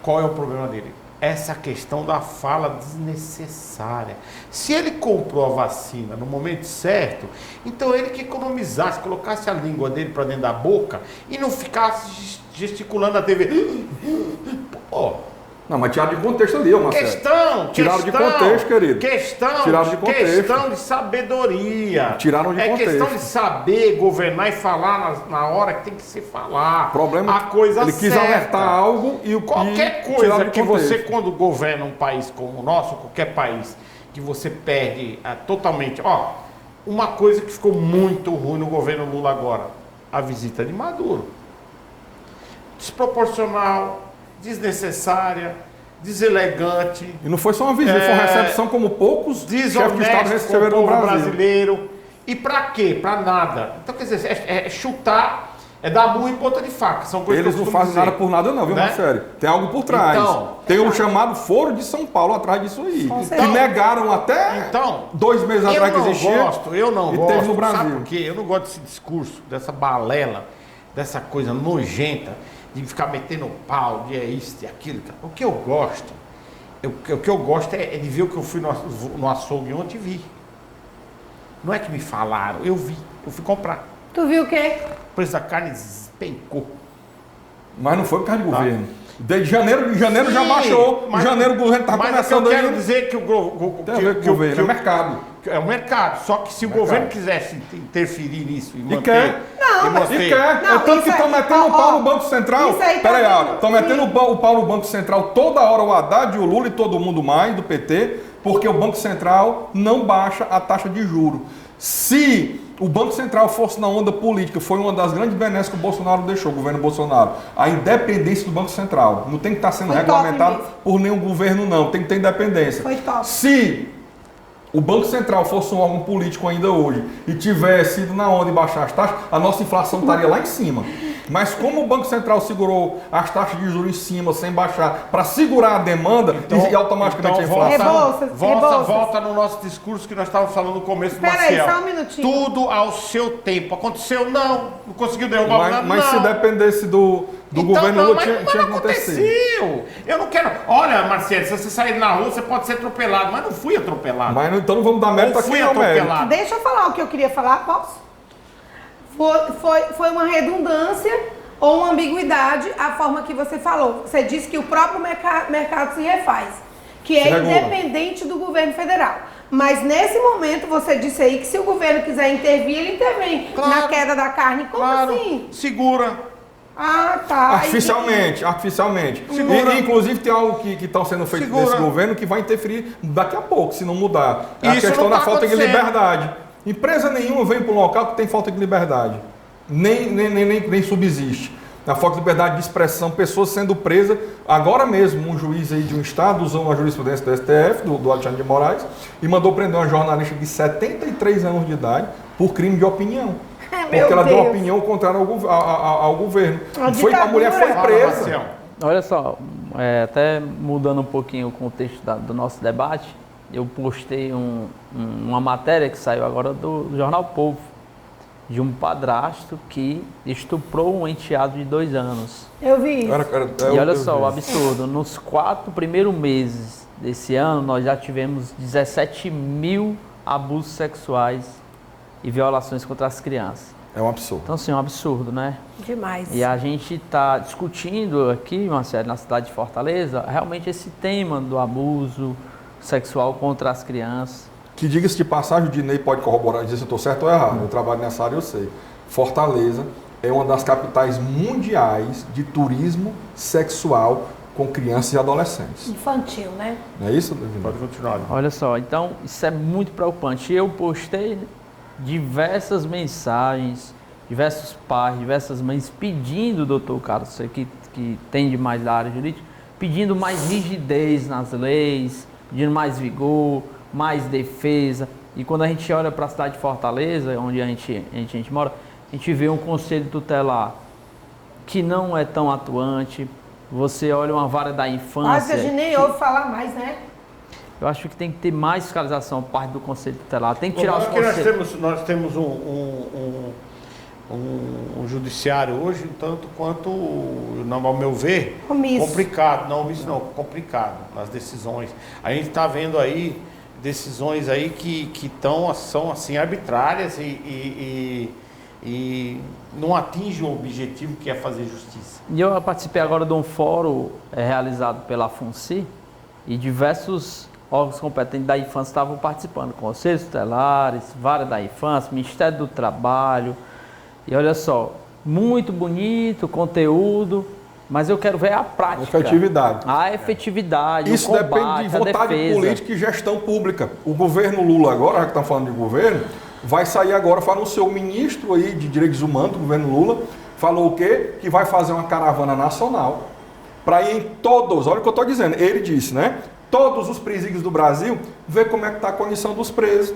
Qual é o problema dele? Essa questão da fala desnecessária. Se ele comprou a vacina no momento certo, então ele que economizasse, colocasse a língua dele para dentro da boca e não ficasse gesticulando na TV. Pô. Não, mas tiraram de contexto ali, ô Marcelo. Tiraram de contexto, querido. Tiraram de contexto. Questão de sabedoria. Tiraram de contexto. É questão de saber governar e falar na hora que tem que se falar. Problema, a coisa ele quis alertar algo e o qualquer coisa que você, quando governa um país como o nosso, qualquer país, que você perde totalmente. Ó, uma coisa que ficou muito ruim no governo Lula agora, a visita de Maduro. Desproporcional, desnecessária, deselegante. E não foi só uma visita, foi uma recepção como poucos chefes de Estado receberam no Brasil. Brasileiro. E pra quê? Pra nada. Então, quer dizer, é chutar, é dar burro em ponta de faca. São coisas Eles que eu não fazem dizer, nada por nada não, viu, né? Marcelo? Tem algo por trás. Então, tem o chamado Foro de São Paulo atrás disso aí. Que negaram até 2 meses atrás que existia. Eu não gosto. Teve no Brasil. Sabe por quê? Eu não gosto desse discurso, dessa balela, dessa coisa nojenta, de ficar metendo pau, de isso, de aquilo. O que eu gosto, é de ver o que eu fui no açougue ontem e vi. Não é que me falaram, eu vi, eu fui comprar. Tu viu o quê? O preço da carne despencou. Mas não foi por causa do governo. De janeiro sim, já baixou. Em janeiro o governo está começando eu quero dizer que o governo é mercado. É o mercado. Só que se o governo quisesse interferir nisso e manter... quer. Não, é tanto que estão metendo o pau no Banco Central. Peraí, Áurea. Estão metendo o pau no Banco Central toda hora, o Haddad, o Lula e todo mundo mais do PT, porque o Banco Central não baixa a taxa de juros. Se o Banco Central fosse na onda política, foi uma das grandes benesses que o Bolsonaro deixou, o governo Bolsonaro, a independência do Banco Central. Não tem que estar sendo regulamentado por nenhum governo, não. Tem que ter independência. Foi top. Se o Banco Central fosse um órgão político ainda hoje e tivesse ido na onda e baixar as taxas, a nossa inflação estaria lá em cima. Mas como o Banco Central segurou as taxas de juros em cima, sem baixar, para segurar a demanda e automaticamente a inflação... Volta no nosso discurso que nós estávamos falando no começo do Marcel. Peraí, só um minutinho. Tudo ao seu tempo. Aconteceu? Não conseguiu derrubar nada? Mas se dependesse do governo Lula, tinha acontecido. Eu não quero... Olha, Marcelo, se você sair na rua, você pode ser atropelado. Mas não fui atropelado. Mas então não vamos dar mérito aqui, não, atropelado. Deixa eu falar o que eu queria falar, posso? Foi uma redundância ou uma ambiguidade a forma que você falou. Você disse que o próprio mercado se refaz, que é independente do governo federal. Mas nesse momento você disse aí que se o governo quiser intervir, ele intervem na queda da carne. Como assim? Segura. Ah, tá. Artificialmente. E, inclusive tem algo que está sendo feito nesse governo que vai interferir daqui a pouco, se não mudar. É a questão da falta de liberdade. Empresa nenhuma vem para um local que tem falta de liberdade. Nem subsiste. A falta de liberdade de expressão, pessoas sendo presas. Agora mesmo, um juiz aí de um estado usou uma jurisprudência do STF, do Alexandre de Moraes, e mandou prender uma jornalista de 73 anos de idade por crime de opinião. Porque ela deu opinião contrária ao governo. A mulher foi presa. Olha só, até mudando um pouquinho o contexto do nosso debate, eu postei uma matéria que saiu agora do Jornal Povo, de um padrasto que estuprou um enteado de 2 anos. Eu vi isso. E olha só o absurdo, nos 4 primeiros meses desse ano, nós já tivemos 17 mil abusos sexuais e violações contra as crianças. É um absurdo. Então, assim, é um absurdo, né? Demais. E a gente está discutindo aqui, Marcelo, na cidade de Fortaleza, realmente esse tema do abuso sexual contra as crianças. Que diga-se de passagem, o Dinei pode corroborar e dizer se eu estou certo ou errado. Eu trabalho nessa área, eu sei. Fortaleza é uma das capitais mundiais de turismo sexual com crianças e adolescentes. Infantil, né? Não é isso, Davi? Pode continuar. Olha só, então isso é muito preocupante. Eu postei diversas mensagens, diversos pais, diversas mães pedindo, doutor Carlos, você que entende mais da área jurídica, pedindo mais rigidez nas leis, pedindo mais vigor, mais defesa. E quando a gente olha para a cidade de Fortaleza, onde a gente mora, a gente vê um conselho tutelar que não é tão atuante. Você olha uma vara da infância... Mas a gente nem ouve falar mais, né? Eu acho que tem que ter mais fiscalização por parte do conselho tutelar. Tem que tirar os Porque conselhos. nós temos um judiciário hoje, tanto quanto, ao meu ver, Omisso. complicado. Não, omisso não, complicado nas decisões. A gente está vendo aí decisões aí que são assim arbitrárias e não atingem o objetivo que é fazer justiça. E eu participei agora de um fórum realizado pela FUNCI e diversos órgãos competentes da infância estavam participando, conselhos tutelares, vara da infância, Ministério do Trabalho. E olha só, muito bonito o conteúdo, mas eu quero ver a prática. Efetividade. A efetividade, Isso o combate, depende de vontade a defesa. política e gestão pública. O governo Lula agora, já que estamos falando de governo, vai sair agora, falando o seu ministro aí de Direitos Humanos do governo Lula, falou o quê? Que vai fazer uma caravana nacional para ir em todos, olha o que eu estou dizendo, ele disse, né? Todos os presídios do Brasil, ver como é que está a condição dos presos.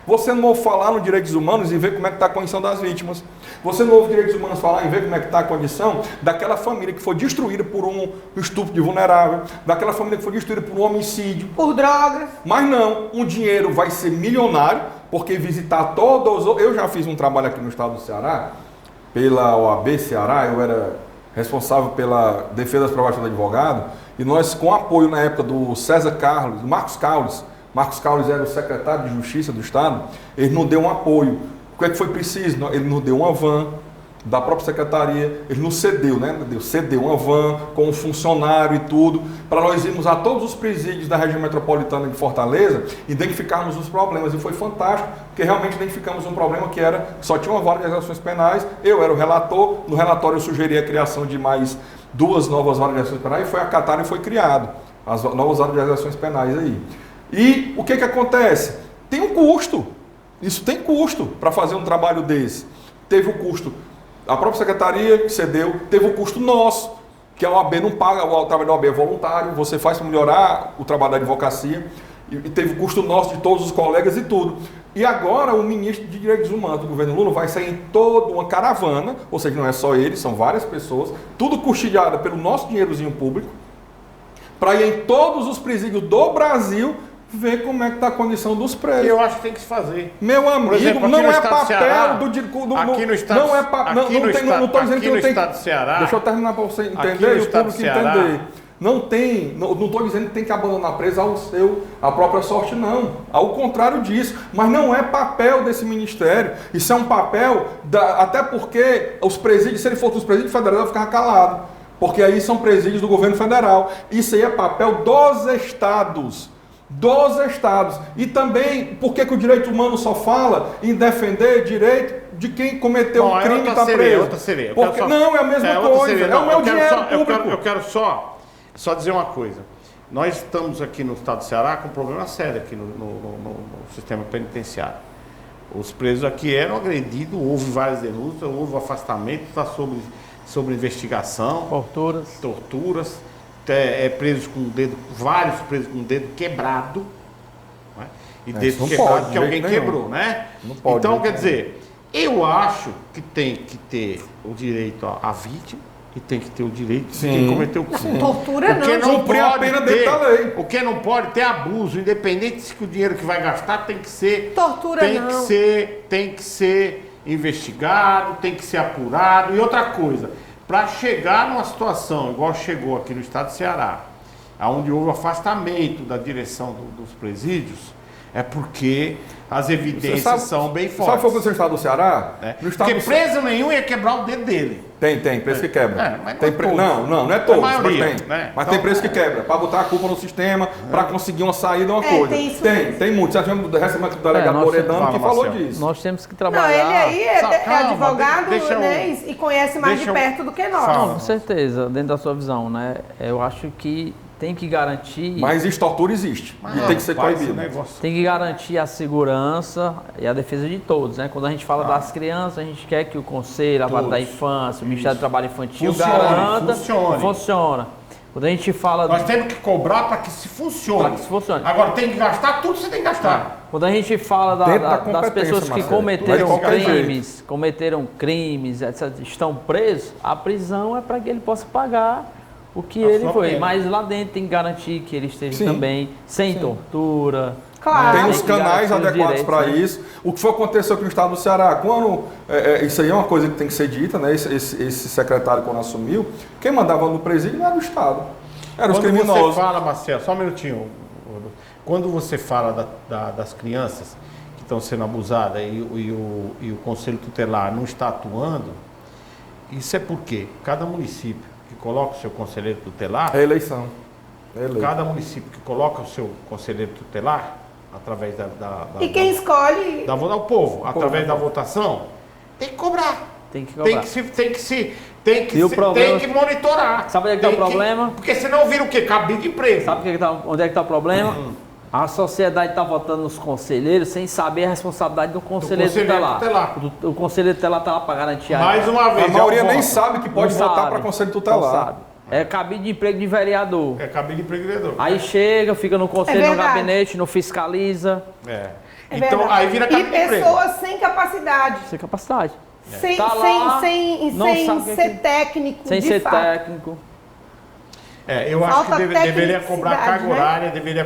Você não ouve falar no Direitos Humanos e ver como é que está a condição das vítimas. Você não ouve Direitos Humanos falar e ver como é que está a condição daquela família que foi destruída por um estupro de vulnerável, daquela família que foi destruída por um homicídio. Por drogas. Mas não, um dinheiro vai ser milionário, porque visitar todos... Eu já fiz um trabalho aqui no estado do Ceará, pela OAB Ceará, eu era responsável pela defesa das prerrogativas do advogado, e nós, com apoio na época do César Carlos, do Marcos Carlos era o secretário de Justiça do Estado, ele nos deu um apoio. O que é que foi preciso? Ele nos deu uma van da própria secretaria, ele nos cedeu, né? Cedeu uma van com um funcionário e tudo, para nós irmos a todos os presídios da região metropolitana de Fortaleza, identificarmos os problemas. E foi fantástico, porque realmente identificamos um problema que só tinha uma vara de ações penais, eu era o relator, no relatório eu sugeri a criação de mais 2 novas varas de ações penais, e foi acatado e foi criado as novas varas de ações penais aí. E o que acontece? Tem um custo, isso tem custo para fazer um trabalho desse. Teve o custo, a própria secretaria que cedeu, teve o custo nosso, que a OAB não paga, o trabalho da OAB é voluntário, você faz para melhorar o trabalho da advocacia, e teve o custo nosso de todos os colegas e tudo. E agora o ministro de Direitos Humanos do governo Lula vai sair em toda uma caravana, ou seja, não é só ele, são várias pessoas, tudo custeado pelo nosso dinheirozinho público, para ir em todos os presídios do Brasil, ver como é que está a condição dos presos. Eu acho que tem que se fazer. Meu amigo, exemplo, não é papel Ceará, do aqui no estado, não é papel, não estou dizendo que não tem. Do Ceará, deixa eu terminar para você entender e o público entender. Não estou dizendo que tem que abandonar a presa à própria sorte, não. Ao contrário disso. Mas não é papel desse ministério. Isso é um papel, até porque os presídios, se ele fosse dos presídios federais, eu ficava calado. Porque aí são presídios do governo federal. Isso aí é papel dos estados. E também, por que o direito humano só fala em defender direito de quem cometeu um crime e está preso? Porque não, é a mesma coisa, é o meu dinheiro público. Eu quero só dizer uma coisa. Nós estamos aqui no estado do Ceará com um problema sério aqui no sistema penitenciário. Os presos aqui eram agredidos, houve várias denúncias, houve afastamento, está sobre investigação. Torturas. Presos com o dedo, vários presos com o dedo quebrado, né? E dedo quebrado que alguém quebrou, né? Então, quer dizer, eu acho que tem que ter o direito à vítima e tem que ter o direito de quem cometeu o crime. Tortura não. Cumprir a pena dentro da lei. O que não pode ter abuso, independente se o dinheiro que vai gastar tem que ser... Tortura tem que ser investigado, tem que ser apurado. E outra coisa, para chegar numa situação igual chegou aqui no estado do Ceará, onde houve afastamento da direção dos presídios, é porque as evidências são bem fortes. Sabe o que foi no estado do Ceará? No estado porque preso nenhum ia quebrar o dedo dele. Tem preso que quebra. Mas tem não é todos, maioria, mas tem. Né? Mas tem preso que quebra, para botar a culpa no sistema, para conseguir uma saída, uma coisa. Tem muito. Você tivemos recentemente o delegado Moredano que falou disso. Nós temos que trabalhar... Não, ele aí é advogado, né, e conhece mais de perto do que nós. Não, com certeza, dentro da sua visão, né? Eu acho que tem que garantir... Mas tortura existe e tem que ser proibido. Tem que garantir a segurança e a defesa de todos, né? Quando a gente fala das crianças, a gente quer que o Conselho, a Vara da Infância, o Ministério do Trabalho Infantil garanta que funciona. Quando a gente fala... Nós temos que cobrar para que se funcione. Para que se funcione. Agora, tem que gastar tudo, você tem que gastar. Quando a gente fala das pessoas que cometeram crimes, etc., estão presos, a prisão é para que ele possa pagar o que ele foi. Mas lá dentro tem que garantir que ele esteja também sem tortura. Claro. Tem os canais adequados para isso. O que foi aconteceu aqui no estado do Ceará, quando isso aí é uma coisa que tem que ser dita, né? Esse secretário, quando assumiu, quem mandava no presídio não era o Estado, eram os criminosos. Quando você fala, Marcelo, só um minutinho, quando você fala das crianças que estão sendo abusadas e o Conselho Tutelar não está atuando, isso é porque cada município que coloca o seu conselheiro tutelar... É eleição. Cada município que coloca o seu conselheiro tutelar, através e quem escolhe... O povo, através da votação, tem que cobrar. Tem que cobrar. Tem que monitorar. Sabe onde é que está o problema? Porque senão vira o quê? Cabide de emprego. Sabe onde é que está o problema? A sociedade está votando nos conselheiros sem saber a responsabilidade do conselheiro tutelar. O conselheiro tutelar está lá para garantir mais uma vez. A maioria nem sabe que pode votar para conselho tutelar. Não sabe. É cabide de emprego de vereador. É cabide de emprego de vereador. Aí chega, fica no conselho, no gabinete, não fiscaliza. Então aí vira cabide de emprego. E pessoas sem capacidade. Sem capacidade. Sem ser técnico. Sem ser técnico. Eu acho que deveria cobrar carga horária, deveria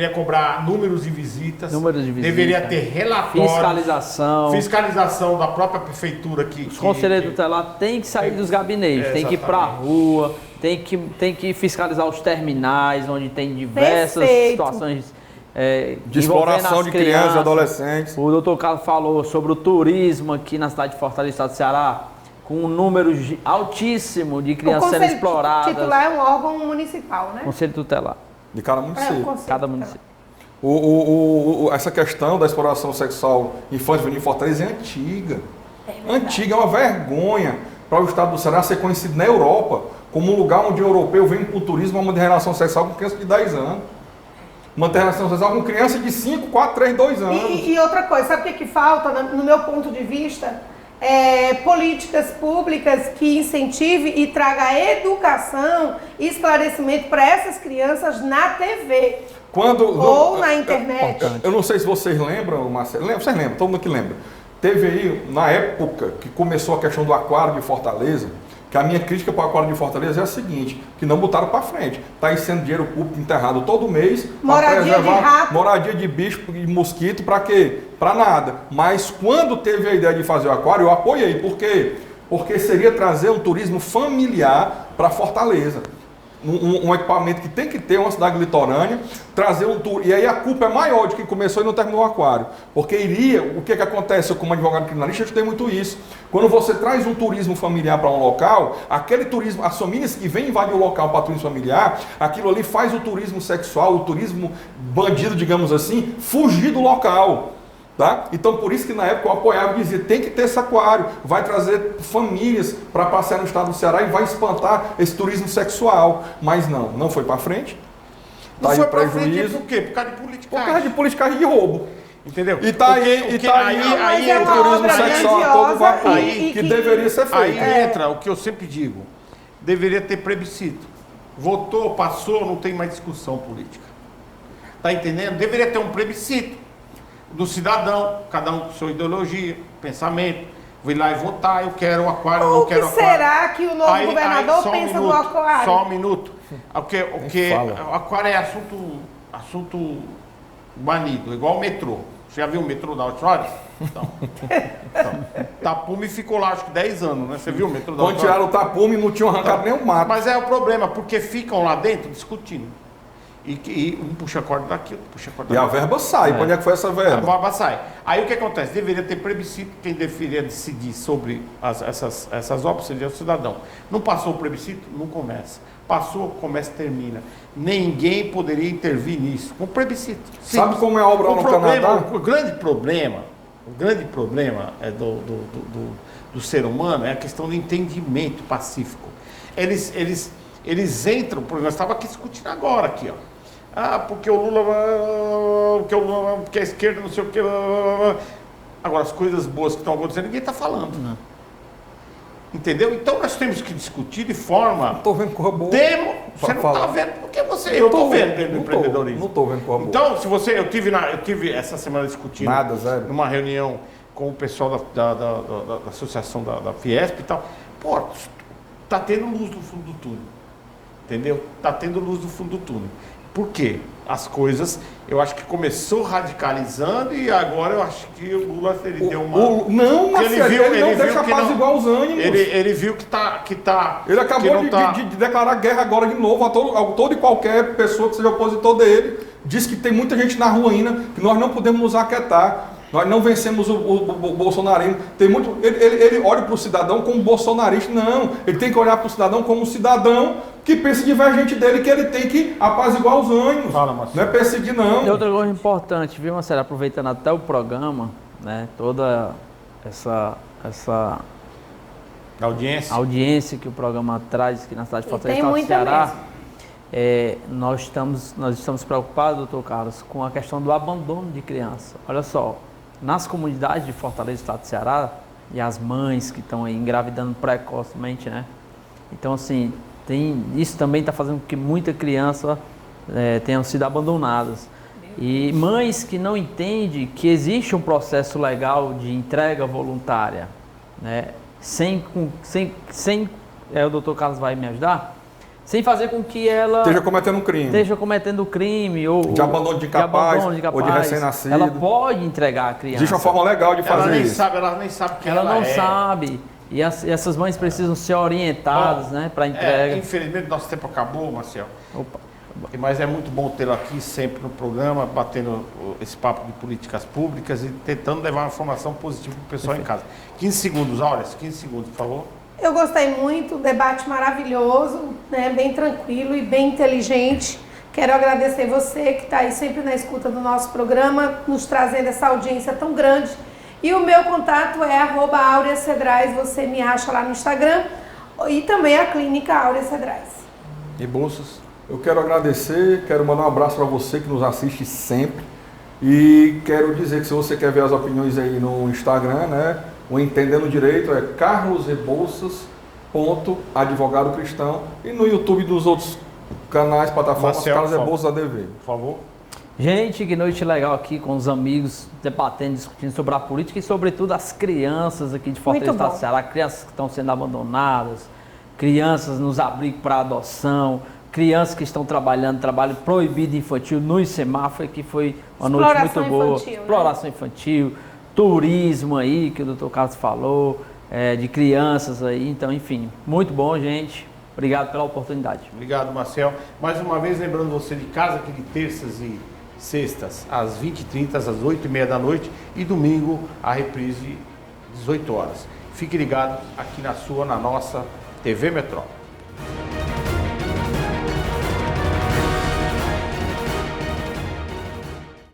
cobrar números de visitas, deveria ter relatórios, fiscalização da própria prefeitura os conselheiros tutelar têm que sair dos gabinetes, tem que ir para a rua, tem que fiscalizar os terminais, onde tem diversas situações de exploração de crianças e adolescentes. O doutor Carlos falou sobre o turismo aqui na cidade de Fortaleza, estado do Ceará, com um número altíssimo de crianças sendo exploradas. O titular é um órgão municipal, né? Conselho tutelar. De cada município. Cada município. Essa questão da exploração sexual infantil em Fortaleza é antiga. Antiga, é uma vergonha para o estado do Ceará ser conhecido na Europa como um lugar onde o europeu vem para o turismo a manter relação sexual com criança de 10 anos. Manter relação sexual com criança de 5, 4, 3, 2 anos. E outra coisa, sabe o que falta, no meu ponto de vista? Políticas públicas que incentive e traga educação e esclarecimento para essas crianças na TV ou na internet. Eu não sei se vocês lembram, Marcelo. Vocês lembram, todo mundo que lembra. Teve aí, na época que começou a questão do aquário de Fortaleza, que a minha crítica para o aquário de Fortaleza é a seguinte, que não botaram para frente. Está aí sendo dinheiro público enterrado todo mês para preservar moradia de bicho e mosquito, para quê? Para nada. Mas quando teve a ideia de fazer o aquário, eu apoiei. Por quê? Porque seria trazer um turismo familiar para Fortaleza. Um equipamento que tem que ter uma cidade litorânea, trazer um tour. E aí a culpa é maior de quem começou e não terminou o aquário. Porque o que acontece? Eu, como advogado criminalista, eu tenho muito isso. Quando você traz um turismo familiar para um local, aquele turismo, as famílias que vêm invadir o local para turismo familiar, aquilo ali faz o turismo sexual, o turismo bandido, digamos assim, fugir do local. Tá? Então, por isso que na época eu apoiava e dizia, tem que ter esse aquário, vai trazer famílias para passear no estado do Ceará e vai espantar esse turismo sexual. Mas não foi para frente. Não foi para frente por quê? Por causa de politicagem. Por causa de politicagem de roubo. Entendeu? E tá aí o turismo sexual a todo vapor, que deveria ser feito. Aí entra o que eu sempre digo, deveria ter plebiscito. Votou, passou, não tem mais discussão política. Tá entendendo? Deveria ter um plebiscito do cidadão, cada um com sua ideologia, pensamento, vou ir lá e votar, eu quero um aquário, eu não quero aquário. Será que o novo governador pensa no aquário? Só um minuto. O aquário é assunto banido, igual o metrô. Você já viu o metrô da Austrália? Então, Tapume ficou lá acho que 10 anos, né? Você viu o metrô da Quando Austrália? tiraram o tapume, não tinham arrancado nem o mato. Mas é o problema, porque ficam lá dentro discutindo. E um puxa a corda daqui, outro puxa a corda E a daqui. verba sai. Pra onde é que foi essa A verba? verba sai. Aí o que acontece? Deveria ter plebiscito, quem deveria decidir sobre essas obras seria o cidadão. Não passou o plebiscito? Não começa. Passou, começa, termina. Ninguém poderia intervir nisso. Com plebiscito. Sabe como é a obra no Canadá? O grande problema é do ser humano é a questão do entendimento pacífico. Eles entram, porque nós estávamos aqui discutindo agora, aqui, ó. Porque o Lula, porque a esquerda não sei o que. Agora, as coisas boas que estão acontecendo, ninguém está falando. Não. Entendeu? Então nós temos que discutir de forma. Não estou vendo coisa boa. Você não está vendo, porque você. Eu estou vendo dentro do empreendedorismo. Não estou vendo coisa boa. Então, se você. Eu tive essa semana discutindo. Nada, zero. Numa reunião com o pessoal da associação da Fiesp e tal. Pô, está tendo luz no fundo do túnel. Entendeu? Está tendo luz no fundo do túnel. Por quê? As coisas, eu acho que começou radicalizando e agora eu acho que o Lula ele deu uma... Não, Marcelo, ele não deixa apaziguar os ânimos. Ele viu que tá... Ele acabou de declarar guerra agora de novo a todo e qualquer pessoa que seja opositor dele. Diz que tem muita gente na rua ainda, que nós não podemos nos aquietar. Nós não vencemos o bolsonarismo. Tem muito, ele olha para o cidadão como bolsonarista. Não, ele tem que olhar para o cidadão como um cidadão que pensa divergente dele, que ele tem que apaziguar os ânimos. Fala, Marcelo. Não é perseguir, não. E outra coisa importante, viu, Marcelo? Aproveitando até o programa, né? Toda essa audiência que o programa traz aqui na cidade de Fortaleza do Ceará. Nós estamos preocupados, doutor Carlos, com a questão do abandono de criança. Olha só, nas comunidades de Fortaleza do estado do Ceará, e as mães que estão aí engravidando precocemente, né? Então, assim, isso também está fazendo com que muita criança tenham sido abandonadas. E mães que não entendem que existe um processo legal de entrega voluntária, né? O doutor Carlos vai me ajudar? Sem fazer com que ela esteja cometendo um crime. Ou de abandono de capaz, ou de recém-nascido. Ela pode entregar a criança. Existe uma forma legal de fazer isso. Ela nem sabe quem ela não sabe. E essas mães precisam ser orientadas, né, para entrega. Infelizmente, nosso tempo acabou, Marcelo. Opa. Mas é muito bom tê-lo aqui sempre no programa, batendo esse papo de políticas públicas e tentando levar uma informação positiva para o pessoal em casa. 15 segundos, olha, 15 segundos, por favor. Eu gostei muito, debate maravilhoso, né, bem tranquilo e bem inteligente. Quero agradecer você que está aí sempre na escuta do nosso programa, nos trazendo essa audiência tão grande. E o meu contato é @AureaCedrais, você me acha lá no Instagram, e também a clínica Áurea Cedrais. E Bolsas, eu quero agradecer, quero mandar um abraço para você que nos assiste sempre. E quero dizer que se você quer ver as opiniões aí no Instagram, né? O Entendendo Direito é carlosrebouças.advogado cristão e no YouTube dos outros canais, plataformas, Marcelo, Carlos Rebouças ADV. Por favor. Gente, que noite legal aqui com os amigos, debatendo, discutindo sobre a política e sobretudo as crianças aqui de Fortaleza do Estado do Ceará, crianças que estão sendo abandonadas, crianças nos abrigos para adoção, crianças que estão trabalhando, trabalho proibido infantil no semáforo, que foi uma noite muito boa. Exploração infantil, turismo aí, que o doutor Carlos falou, de crianças aí, então, enfim, muito bom, gente. Obrigado pela oportunidade. Obrigado, Marcelo. Mais uma vez, lembrando você de casa aqui de terças e sextas, às 20h30, às 8h30 da noite, e domingo, a reprise, 18 horas. Fique ligado aqui na nossa TV Metrópole.